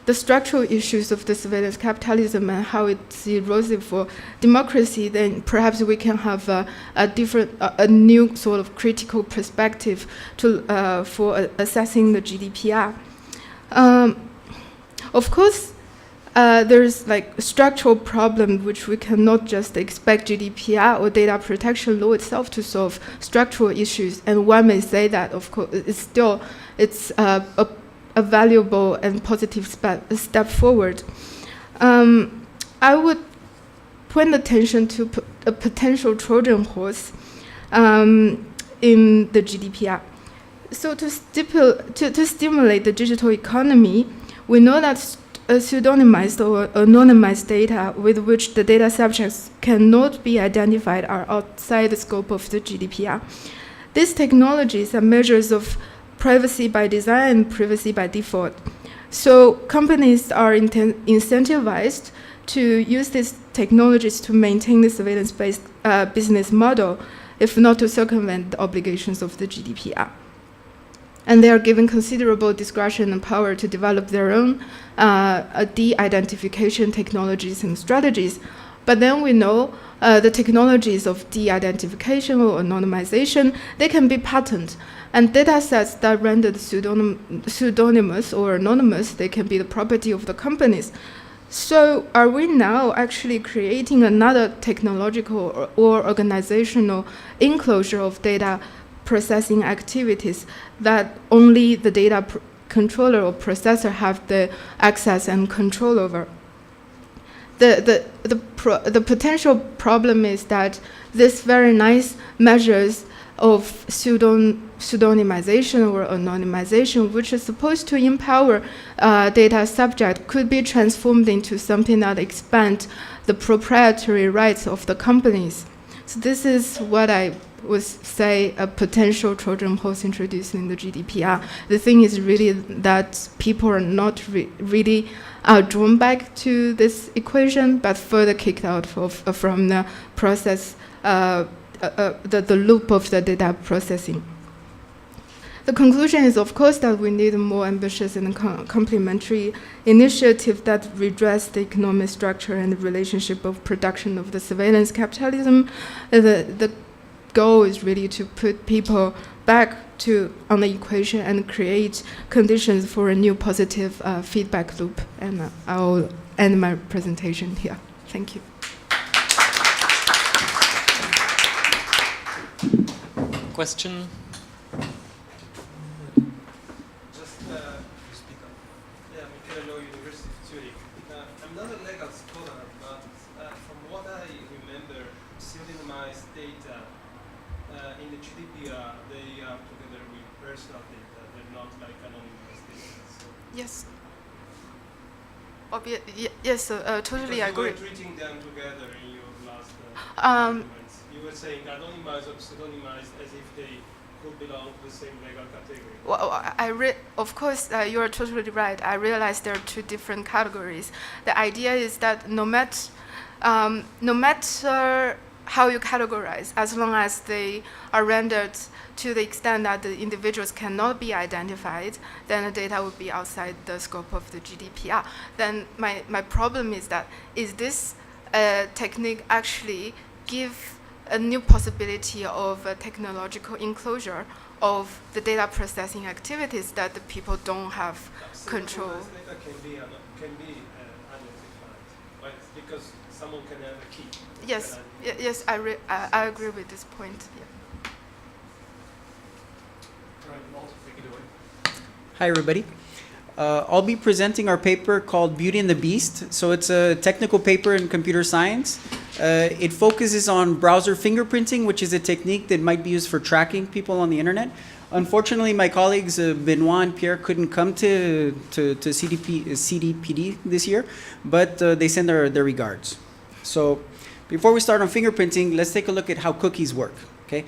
the structural issues of the surveillance capitalism and how it's erosive for democracy, then perhaps we can have a new sort of critical perspective for assessing the GDPR. Of course, there's like a structural problem which we cannot just expect GDPR or data protection law itself to solve structural issues. And one may say that, of course, it's a valuable and positive step forward. I would point attention to a potential Trojan horse in the GDPR. So to stimulate the digital economy, we know that pseudonymized or anonymized data with which the data subjects cannot be identified are outside the scope of the GDPR. These technologies are measures of privacy by design and privacy by default. So companies are incentivized to use these technologies to maintain the surveillance-based business model, if not to circumvent the obligations of the GDPR. and they are given considerable discretion and power to develop their own de-identification technologies and strategies. But then we know the technologies of de-identification or anonymization, they can be patented. And data sets that rendered pseudonymous or anonymous, they can be the property of the companies. So are we now actually creating another technological or organizational enclosure of data processing activities that only the data controller or processor have the access and control over? The potential problem is that this very nice measures of pseudonymization or anonymization, which is supposed to empower data subject, could be transformed into something that expands the proprietary rights of the companies. So this is what I would say a potential Trojan horse introduced in the GDPR. The thing is really that people are not really drawn back to this equation, but further kicked out from the process, the loop of the data processing. The conclusion is, of course, that we need a more ambitious and complementary initiative that redress the economic structure and the relationship of production of the surveillance capitalism. The goal is really to put people back on the equation and create conditions for a new positive feedback loop. And I'll end my presentation here. Thank you. Question? Just to speak up. Yeah, McGill University of Zurich. I'm not a legal scholar, but from what I remember, pseudonymized data in the GDPR, they are together with personal data. They're not like anonymized data. So Yes. Yes, totally agree. You were treating them together in your last arguments. You were saying anonymized or pseudonymized as if they could belong to the same legal category. Well, of course, you are totally right. I realize there are two different categories. The idea is that no matter how you categorize, as long as they are rendered to the extent that the individuals cannot be identified, then the data would be outside the scope of the GDPR. Then my problem is that, is this technique actually give a new possibility of a technological enclosure of the data processing activities that the people don't have control? Data can be identified, right? Because someone can have a key. Yes, yes, I agree with this point. Yeah. Hi, everybody. I'll be presenting our paper called Beauty and the Beast. So it's a technical paper in computer science. It focuses on browser fingerprinting, which is a technique that might be used for tracking people on the internet. Unfortunately, my colleagues Benoit and Pierre couldn't come to CDPD this year, but they send their regards. So before we start on fingerprinting, let's take a look at how cookies work. Okay,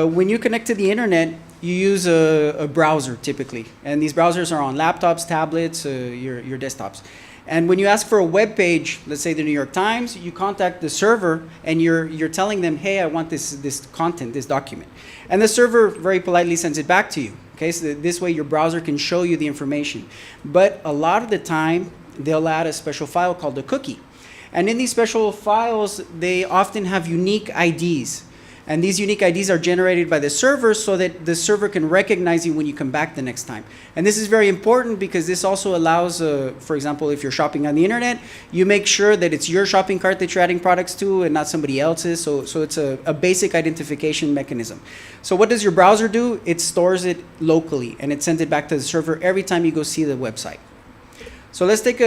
when you connect to the internet, you use a browser typically, and these browsers are on laptops, tablets, your desktops. And when you ask for a web page, let's say the New York Times, you contact the server and you're telling them, hey, I want this content, this document. And the server very politely sends it back to you. Okay, so this way your browser can show you the information. But a lot of the time, they'll add a special file called a cookie. And in these special files, they often have unique IDs. And these unique IDs are generated by the server so that the server can recognize you when you come back the next time. And this is very important because this also allows, for example, if you're shopping on the internet, you make sure that it's your shopping cart that you're adding products to and not somebody else's. So it's a basic identification mechanism. So what does your browser do? It stores it locally and it sends it back to the server every time you go see the website. So let's take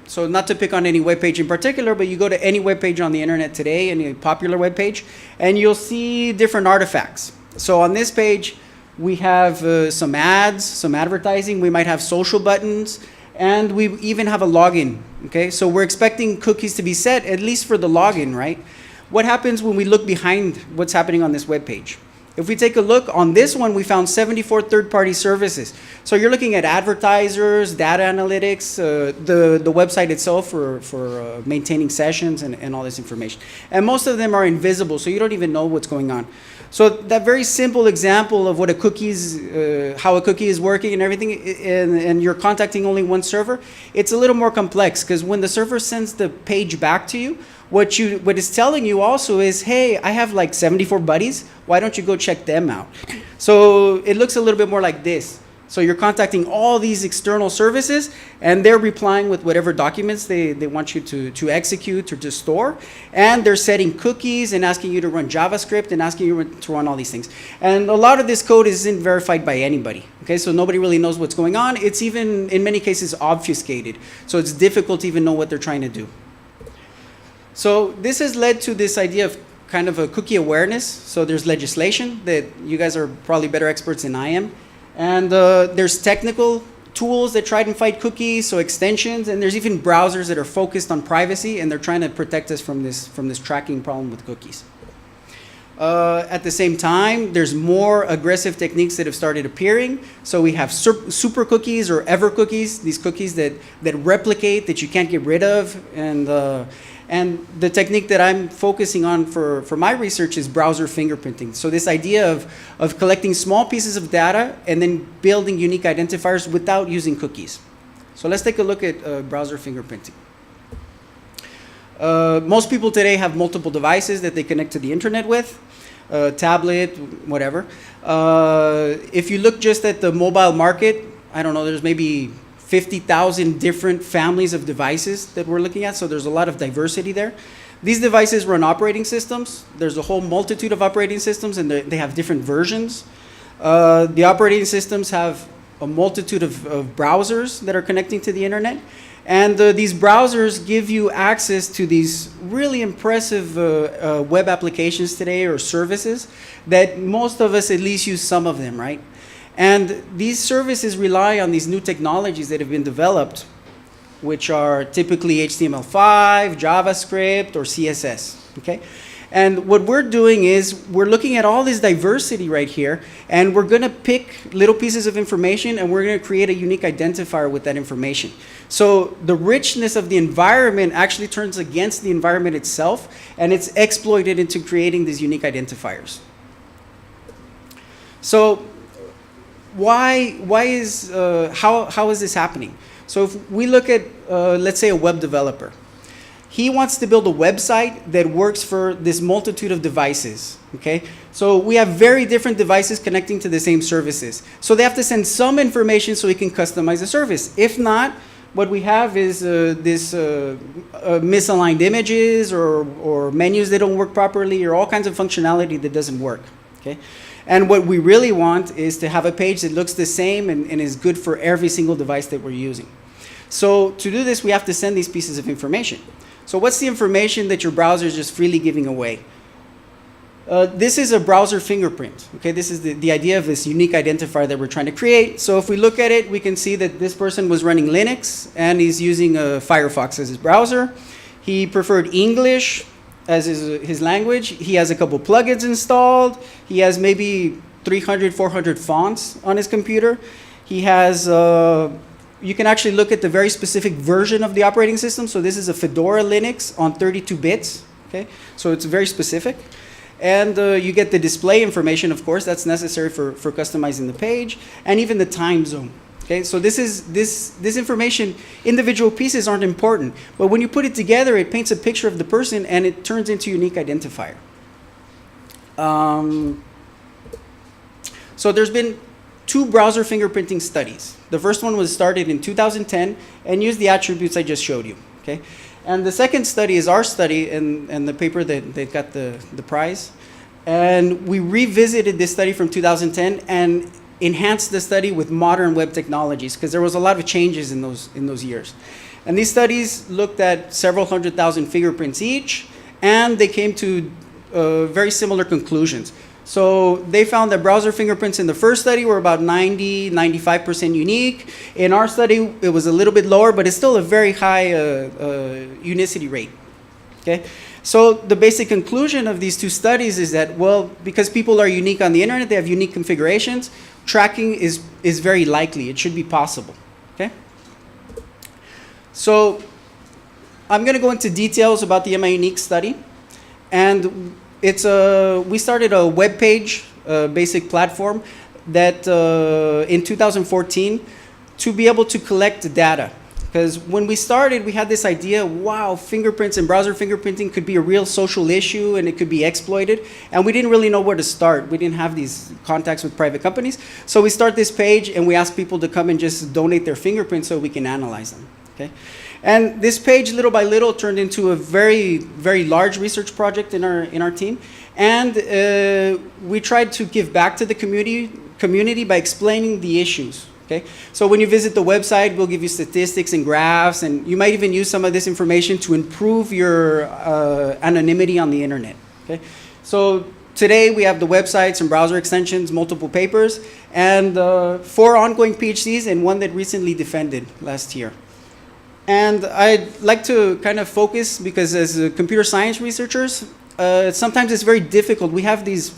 so not to pick on any web page in particular, but you go to any web page on the internet today, any popular web page, and you'll see different artifacts. So on this page, we have some ads, some advertising. We might have social buttons, and we even have a login. Okay, so we're expecting cookies to be set, at least for the login, right? What happens when we look behind what's happening on this web page? If we take a look on this one, we found 74 third-party services. So you're looking at advertisers, data analytics, the website itself for maintaining sessions and all this information. And most of them are invisible, so you don't even know what's going on. So that very simple example of what a how a cookie is working and everything, and you're contacting only one server, it's a little more complex, because when the server sends the page back to you, what it's telling you also is, hey, I have like 74 buddies, why don't you go check them out? So it looks a little bit more like this. So you're contacting all these external services, and they're replying with whatever documents they want you to execute or to store. And they're setting cookies and asking you to run JavaScript and asking you to run all these things. And a lot of this code isn't verified by anybody. Okay, so nobody really knows what's going on. It's even, in many cases, obfuscated. So it's difficult to even know what they're trying to do. So this has led to this idea of kind of a cookie awareness. So there's legislation that you guys are probably better experts than I am. And there's technical tools that try and fight cookies, so extensions, and there's even browsers that are focused on privacy, and they're trying to protect us from this tracking problem with cookies. At the same time, there's more aggressive techniques that have started appearing. So we have super cookies or ever cookies, these cookies that replicate, that you can't get rid of, and the technique that I'm focusing on for my research is browser fingerprinting. So this idea of collecting small pieces of data and then building unique identifiers without using cookies. So let's take a look at browser fingerprinting. Most people today have multiple devices that they connect to the internet with, tablet, whatever. If you look just at the mobile market, I don't know, there's maybe 50,000 different families of devices that we're looking at, so there's a lot of diversity there. These devices run operating systems. There's a whole multitude of operating systems, and they have different versions. The operating systems have a multitude of browsers that are connecting to the internet, and these browsers give you access to these really impressive web applications today, or services, that most of us at least use some of them, right? And these services rely on these new technologies that have been developed, which are typically HTML5, JavaScript, or CSS, okay? And what we're doing is we're looking at all this diversity right here, and we're gonna pick little pieces of information, and we're gonna create a unique identifier with that information. So the richness of the environment actually turns against the environment itself, and it's exploited into creating these unique identifiers. So how is this happening? So if we look at, let's say, a web developer. He wants to build a website that works for this multitude of devices, okay? So we have very different devices connecting to the same services. So they have to send some information so he can customize the service. If not, what we have is misaligned images or menus that don't work properly, or all kinds of functionality that doesn't work, okay? And what we really want is to have a page that looks the same and is good for every single device that we're using. So to do this, we have to send these pieces of information. So what's the information that your browser is just freely giving away? This is a browser fingerprint. Okay, this is the idea of this unique identifier that we're trying to create. So if we look at it, we can see that this person was running Linux, and he's using Firefox as his browser. He preferred English as his language. He has a couple plugins installed. He has maybe 300, 400 fonts on his computer. He has, you can actually look at the very specific version of the operating system. So this is a Fedora Linux on 32 bits, okay? So it's very specific. And you get the display information, of course, that's necessary for customizing the page, and even the time zone. Okay, so this information, individual pieces aren't important, but when you put it together, it paints a picture of the person, and it turns into a unique identifier. So there's been 2 browser fingerprinting studies. The first one was started in 2010 and used the attributes I just showed you. Okay, and the second study is our study and the paper that got the prize. And we revisited this study from 2010 and enhanced the study with modern web technologies, because there was a lot of changes in those years. And these studies looked at several 100,000 fingerprints each, and they came to very similar conclusions. So they found that browser fingerprints in the first study were about 95% unique. In our study, it was a little bit lower, but it's still a very high unicity rate. Okay? So the basic conclusion of these 2 studies is that, well, because people are unique on the internet, they have unique configurations, tracking is very likely. It should be possible. Okay? So I'm going to go into details about the MI Unique study. And we started a web page, basic platform that in 2014 to be able to collect data. Because when we started, we had this idea, wow, fingerprints and browser fingerprinting could be a real social issue and it could be exploited. And we didn't really know where to start. We didn't have these contacts with private companies. So we start this page and we ask people to come and just donate their fingerprints so we can analyze them. Okay? And this page, little by little, turned into a very, very large research project in our team. And we tried to give back to the community by explaining the issues. Okay? So when you visit the website, we'll give you statistics and graphs, and you might even use some of this information to improve your anonymity on the internet. Okay? So today we have the websites and browser extensions, multiple papers, and 4 ongoing PhDs and 1 that recently defended last year. And I'd like to kind of focus, because as computer science researchers, sometimes it's very difficult. We have these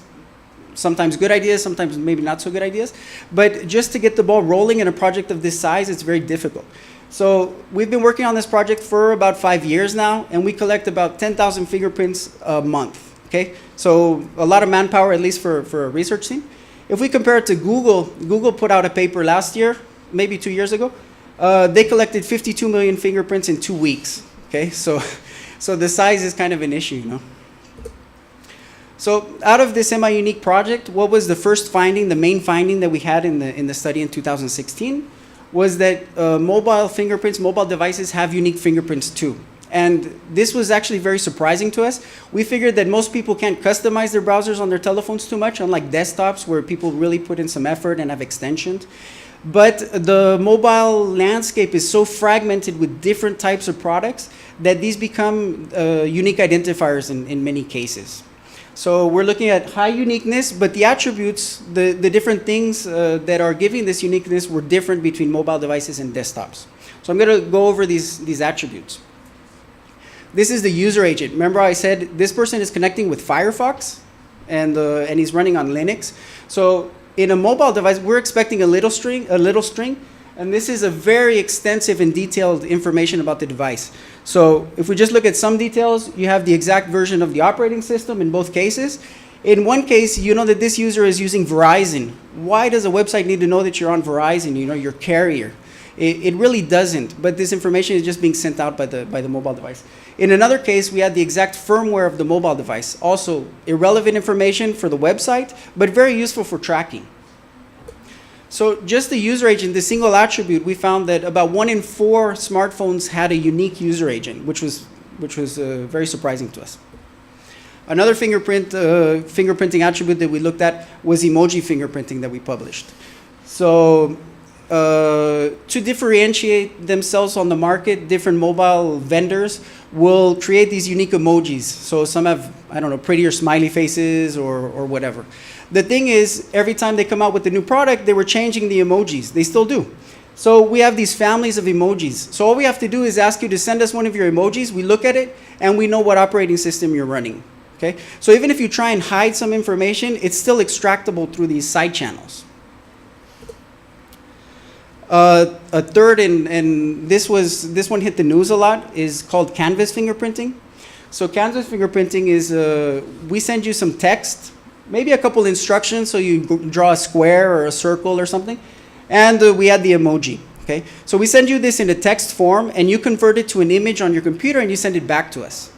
sometimes good ideas, sometimes maybe not so good ideas. But just to get the ball rolling in a project of this size, it's very difficult. So we've been working on this project for about 5 years now, and we collect about 10,000 fingerprints a month. Okay? So a lot of manpower, at least for a research team. If we compare it to Google, Google put out a paper last year, maybe 2 years ago. They collected 52 million fingerprints in 2 weeks. Okay? So the size is kind of an issue, you know? So out of this semi-unique project, what was the first finding, the main finding that we had in the study in 2016, was that mobile fingerprints, mobile devices have unique fingerprints too. And this was actually very surprising to us. We figured that most people can't customize their browsers on their telephones too much, unlike desktops where people really put in some effort and have extensions. But the mobile landscape is so fragmented with different types of products that these become unique identifiers in many cases. So we're looking at high uniqueness, but the attributes, the different things that are giving this uniqueness were different between mobile devices and desktops. So I'm going to go over these attributes. This is the user agent. Remember I said this person is connecting with Firefox, and he's running on Linux. So in a mobile device, we're expecting a little string, and this is a very extensive and detailed information about the device. So if we just look at some details, you have the exact version of the operating system in both cases. In one case, you know that this user is using Verizon. Why does a website need to know that you're on Verizon, you know, your carrier? It really doesn't, but this information is just being sent out by the mobile device. In another case, we had the exact firmware of the mobile device. Also, irrelevant information for the website, but very useful for tracking. So just the user agent, the single attribute, we found that about 1 in 4 smartphones had a unique user agent, which was very surprising to us. Another fingerprinting attribute that we looked at was emoji fingerprinting that we published. So to differentiate themselves on the market, different mobile vendors will create these unique emojis. So some have, I don't know, prettier smiley faces or whatever. The thing is, every time they come out with a new product, they were changing the emojis. They still do. So we have these families of emojis. So all we have to do is ask you to send us one of your emojis. We look at it, and we know what operating system you're running. Okay? So even if you try and hide some information, it's still extractable through these side channels. A third, and this one hit the news a lot, is called canvas fingerprinting. So canvas fingerprinting is, we send you some text, maybe a couple instructions, so you draw a square or a circle or something, and we add the emoji. Okay? So we send you this in a text form, and you convert it to an image on your computer, and you send it back to us.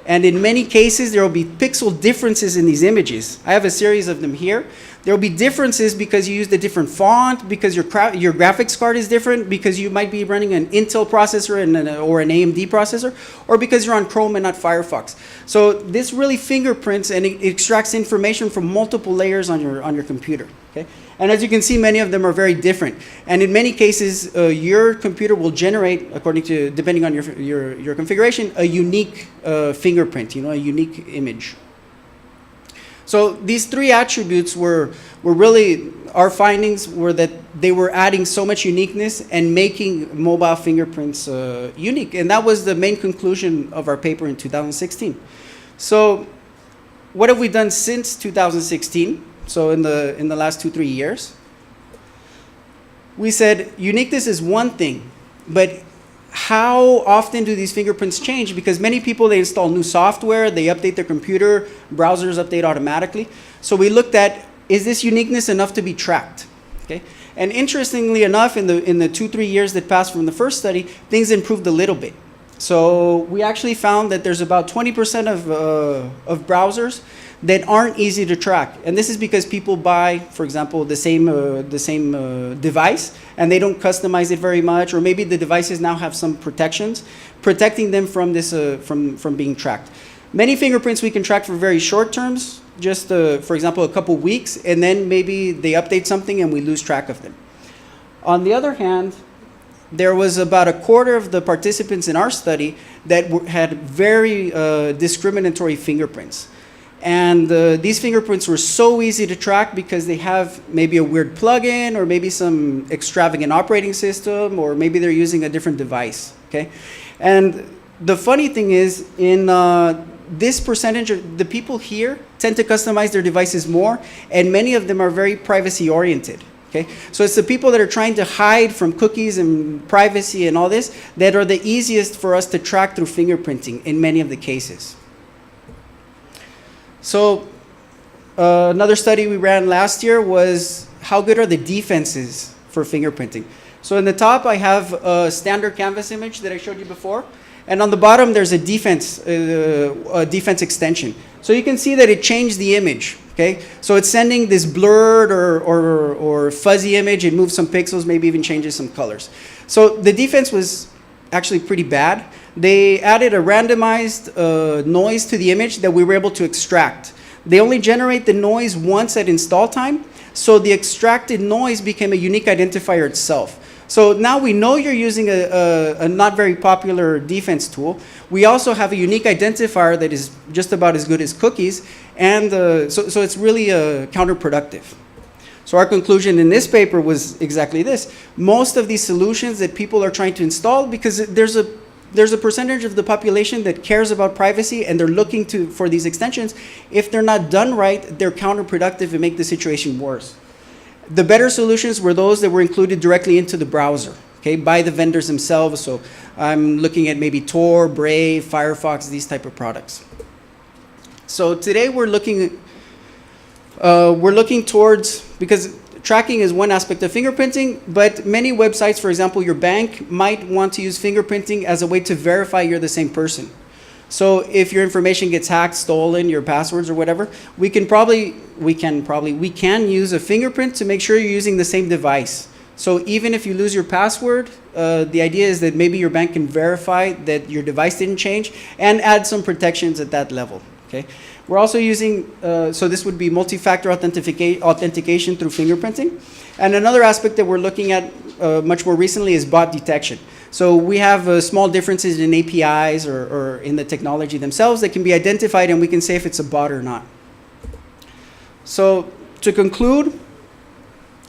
And in many cases, there will be pixel differences in these images. I have a series of them here. There will be differences because you used a different font, because your graphics card is different, because you might be running an Intel processor or an AMD processor, or because you're on Chrome and not Firefox. So this really fingerprints and it extracts information from multiple layers on your computer. Okay? And as you can see, many of them are very different. And in many cases, your computer will generate, depending on your configuration, a unique fingerprint, you know, a unique image. So these 3 attributes were really, our findings were that they were adding so much uniqueness and making mobile fingerprints unique. And that was the main conclusion of our paper in 2016. So what have we done since 2016? So in the last 2-3 years, we said uniqueness is one thing, but how often do these fingerprints change? Because many people, they install new software, they update their computer, browsers update automatically. So we looked at, is this uniqueness enough to be tracked? Okay. And interestingly enough, in the 2-3 years that passed from the first study, things improved a little bit. So we actually found that there's about 20% of browsers that aren't easy to track. And this is because people buy, for example, the same device, and they don't customize it very much, or maybe the devices now have some protections, protecting them from this from being tracked. Many fingerprints we can track for very short terms, just for example, a couple weeks, and then maybe they update something and we lose track of them. On the other hand, there was about a quarter of the participants in our study that had very discriminatory fingerprints. And these fingerprints were so easy to track because they have maybe a weird plugin, or maybe some extravagant operating system, or maybe they're using a different device, okay? And the funny thing is, in this percentage, the people here tend to customize their devices more, and many of them are very privacy oriented. Okay? So it's the people that are trying to hide from cookies and privacy and all this that are the easiest for us to track through fingerprinting in many of the cases. So another study we ran last year was how good are the defenses for fingerprinting. So in the top I have a standard canvas image that I showed you before, and on the bottom there's a defense extension. So you can see that it changed the image. Okay? So it's sending this blurred or fuzzy image. It moves some pixels, maybe even changes some colors. So the defense was actually pretty bad. They added a randomized noise to the image that we were able to extract. They only generate the noise once at install time, so the extracted noise became a unique identifier itself. So now we know you're using a not very popular defense tool. We also have a unique identifier that is just about as good as cookies, and so it's really counterproductive. So our conclusion in this paper was exactly this. Most of these solutions that people are trying to install, because there's a percentage of the population that cares about privacy and they're looking for these extensions. If they're not done right, they're counterproductive and make the situation worse. The better solutions were those that were included directly into the browser, okay, by the vendors themselves. So I'm looking at maybe Tor, Brave, Firefox, these type of products. So today we're looking towards, because tracking is one aspect of fingerprinting, but many websites, for example, your bank might want to use fingerprinting as a way to verify you're the same person. So if your information gets hacked, stolen, your passwords or whatever, we can use a fingerprint to make sure you're using the same device. So even if you lose your password, the idea is that maybe your bank can verify that your device didn't change and add some protections at that level. Okay? We're also using, so this would be multi-factor authentication through fingerprinting. And another aspect that we're looking at much more recently is bot detection. So we have small differences in APIs or in the technology themselves that can be identified, and we can say if it's a bot or not. So to conclude,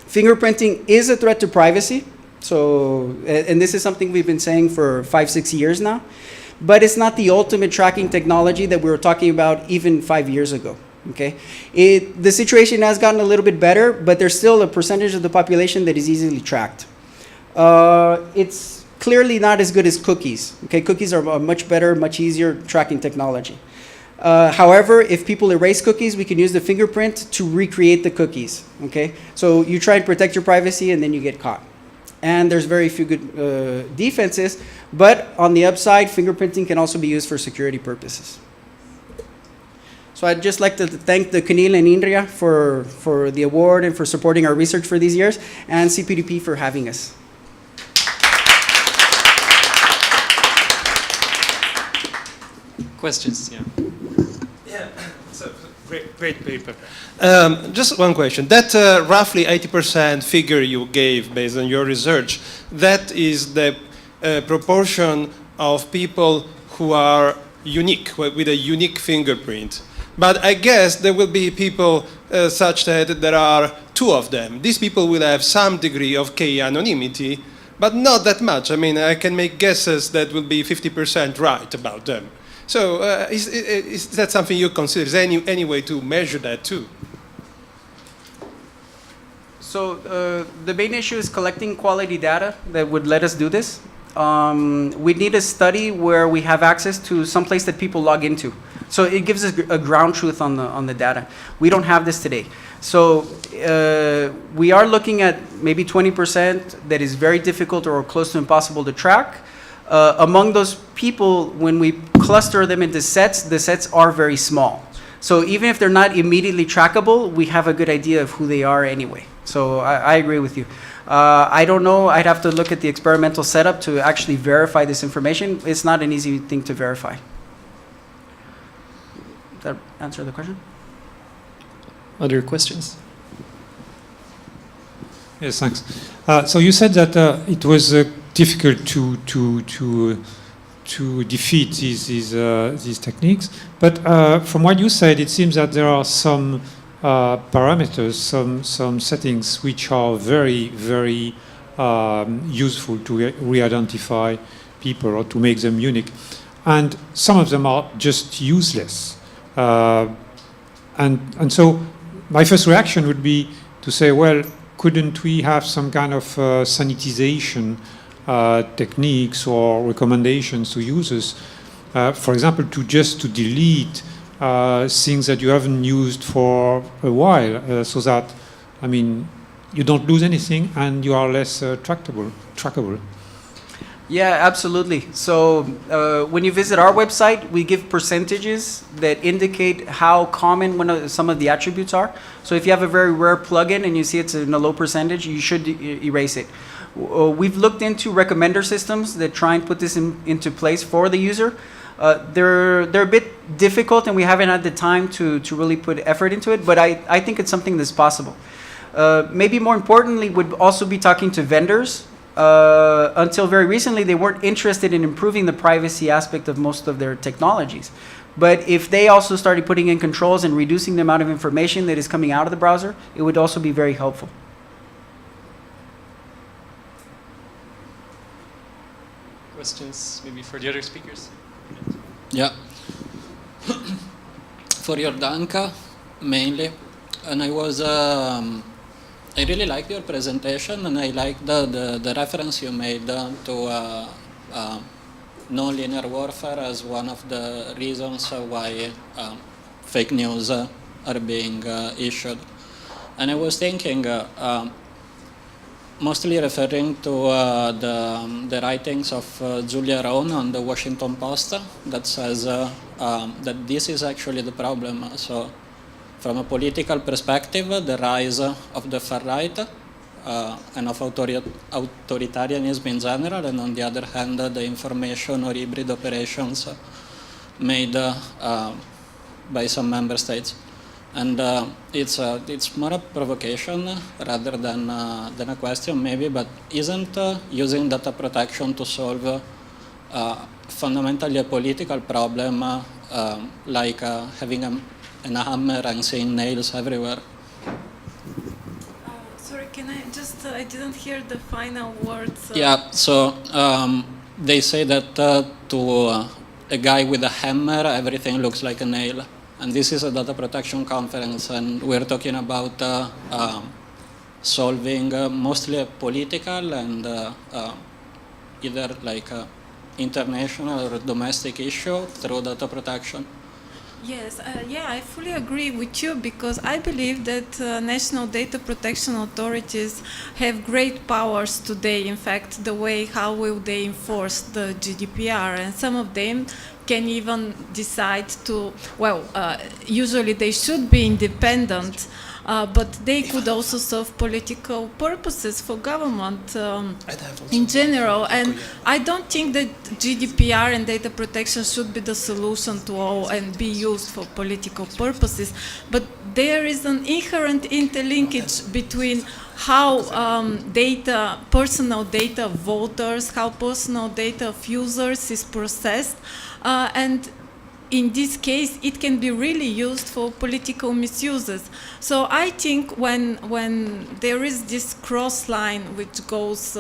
fingerprinting is a threat to privacy. So, and this is something we've been saying for 5-6 years now. But it's not the ultimate tracking technology that we were talking about even 5 years ago. Okay? The situation has gotten a little bit better, but there's still a percentage of the population that is easily tracked. It's clearly not as good as cookies. Okay? Cookies are a much better, much easier tracking technology. However, if people erase cookies, we can use the fingerprint to recreate the cookies. Okay? So you try and protect your privacy, and then you get caught. And there's very few good defenses, but on the upside, fingerprinting can also be used for security purposes. So I'd just like to thank the CNIL and INRIA for the award and for supporting our research for these years, and CPDP for having us. Questions? Yeah. Yeah, so great paper. Just one question. That roughly 80% figure you gave based on your research, that is the proportion of people who are unique, with a unique fingerprint. But I guess there will be people such that there are two of them. These people will have some degree of key anonymity, but not that much. I mean, I can make guesses that will be 50% right about them. So is that something you consider? Is there any way to measure that too? So the main issue is collecting quality data that would let us do this. we need a study where we have access to some place that people log into. So it gives us a ground truth on the data. We don't have this today. So we are looking at maybe 20% that is very difficult or close to impossible to track. Among those people, when we cluster them into sets, the sets are very small. So even if they're not immediately trackable, we have a good idea of who they are anyway. So I agree with you. I don't know, I'd have to look at the experimental setup to actually verify this information. It's not an easy thing to verify. Does that answer the question? Other questions? Yes, thanks. So you said that it was difficult to defeat these techniques, but from what you said, it seems that there are some parameters, some settings which are very, very useful to re-identify people or to make them unique, and some of them are just useless. And so my first reaction would be to say, well, couldn't we have some kind of sanitization techniques or recommendations to users, for example, to delete things that you haven't used for a while, so that, I mean, you don't lose anything and you are less trackable. Yeah, absolutely. So when you visit our website, we give percentages that indicate how common some of the attributes are. So if you have a very rare plugin and you see it's in a low percentage, you should erase it. We've looked into recommender systems that try and put this into place for the user. They're a bit difficult, and we haven't had the time to really put effort into it, but I think it's something that's possible. Maybe more importantly would also be talking to vendors. Until very recently, they weren't interested in improving the privacy aspect of most of their technologies. But if they also started putting in controls and reducing the amount of information that is coming out of the browser, it would also be very helpful. Questions maybe for the other speakers? Yeah. For Yordanka, mainly. And I really liked your presentation, and I liked the reference you made to non-linear warfare as one of the reasons why fake news are being issued. And I was thinking, mostly referring to the writings of Julia Rohn on the Washington Post that says that this is actually the problem. So, from a political perspective, the rise of the far right and of authoritarianism in general, and on the other hand, the information or hybrid operations made by some member states. And it's more a provocation rather than a question maybe, but isn't using data protection to solve fundamentally a political problem like having a hammer and seeing nails everywhere? Sorry, can I just, I didn't hear the final words. Yeah, so they say that to a guy with a hammer, everything looks like a nail. And this is a data protection conference, and we're talking about solving mostly a political and either like international or domestic issue through data protection. Yes, yeah, I fully agree with you, because I believe that national data protection authorities have great powers today. In fact, the way how will they enforce the GDPR, and some of them can even decide to, well, usually they should be independent, but they could also serve political purposes for government in general. And I don't think that GDPR and data protection should be the solution to all and be used for political purposes. But there is an inherent interlinkage between how personal data of voters, how personal data of users is processed, and in this case, it can be really used for political misuses. So I think when there is this cross line which goes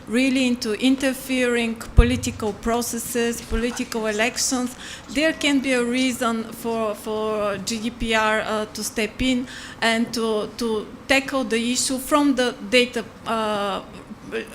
really into interfering political processes, political elections, there can be a reason for GDPR to step in and to tackle the issue from the data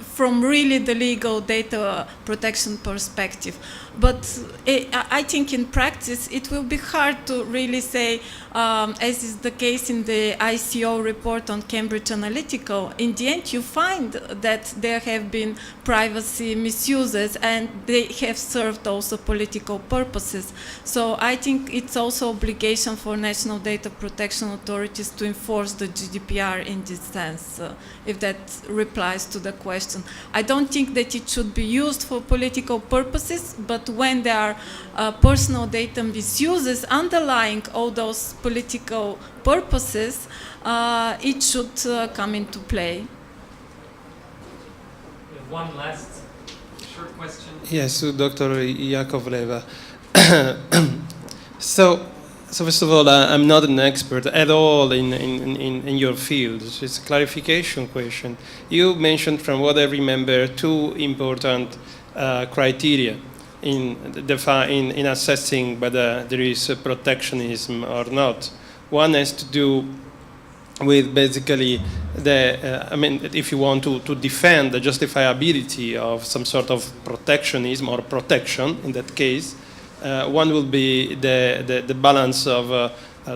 from really the legal data protection perspective. But I think in practice it will be hard to really say, as is the case in the ICO report on Cambridge Analytica, in the end you find that there have been privacy misuses and they have served also political purposes. So I think it's also obligation for national data protection authorities to enforce the GDPR in this sense, if that replies to the question. I don't think that it should be used for political purposes, but when there are personal data misuses underlying all those political purposes, it should come into play. One last short question. Yes, to Dr. Yakovleva. So first of all, I'm not an expert at all in your field. It's a clarification question. You mentioned, from what I remember, two important criteria in assessing whether there is protectionism or not. One has to do with basically if you want to defend the justifiability of some sort of protectionism or protection, in that case, one will be the balance of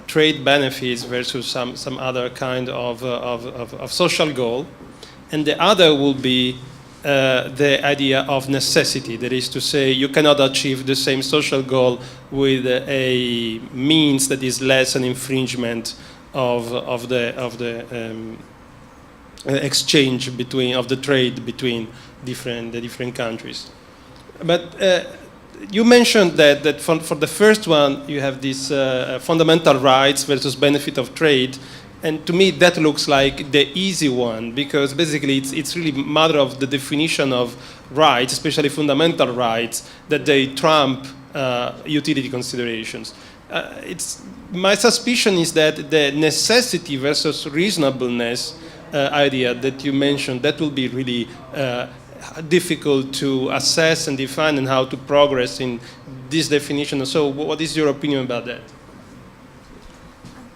trade benefits versus some other kind of social goal, and the other will be the idea of necessity. That is to say, you cannot achieve the same social goal with a means that is less an infringement of the exchange of the trade between the different countries. But you mentioned that for the first one you have this fundamental rights versus benefit of trade, and to me that looks like the easy one, because basically it's really a matter of the definition of rights, especially fundamental rights, that they trump utility considerations. My suspicion is that the necessity versus reasonableness idea that you mentioned, that will be really difficult to assess and define, and how to progress in this definition. So what is your opinion about that?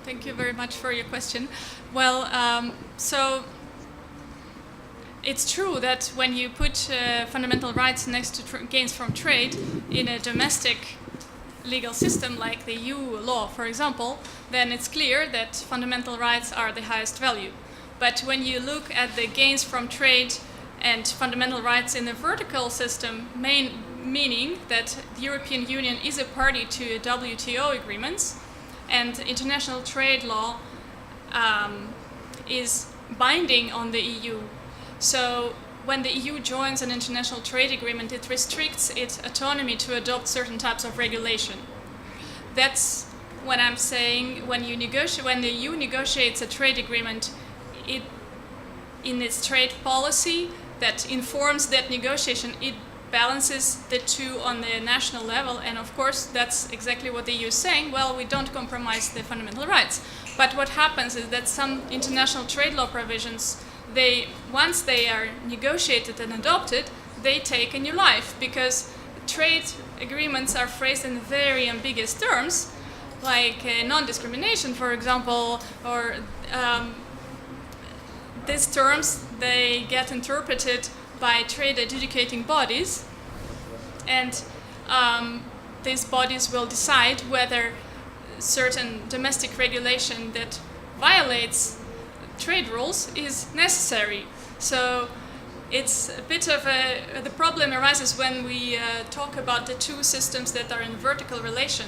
Thank you very much for your question. Well, so it's true that when you put fundamental rights next to gains from trade in a domestic legal system like the EU law, for example, then it's clear that fundamental rights are the highest value. But when you look at the gains from trade and fundamental rights in the vertical system, meaning that the European Union is a party to WTO agreements, and international trade law is binding on the EU. So when the EU joins an international trade agreement, it restricts its autonomy to adopt certain types of regulation. That's when I'm saying when the EU negotiates a trade agreement, in its trade policy that informs that negotiation, it balances the two on the national level, and of course that's exactly what the EU is saying. Well, we don't compromise the fundamental rights. But what happens is that some international trade law provisions, once they are negotiated and adopted, they take a new life, because trade agreements are phrased in very ambiguous terms, like non-discrimination, for example, or these terms, they get interpreted by trade adjudicating bodies, and these bodies will decide whether certain domestic regulation that violates trade rules is necessary. So it's a bit of the problem arises when we talk about the two systems that are in vertical relation.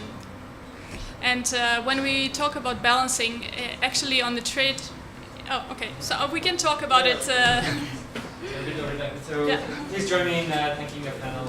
And when we talk about balancing, actually on the trade, so we can talk about it. So yeah. Please join me in thanking the panel.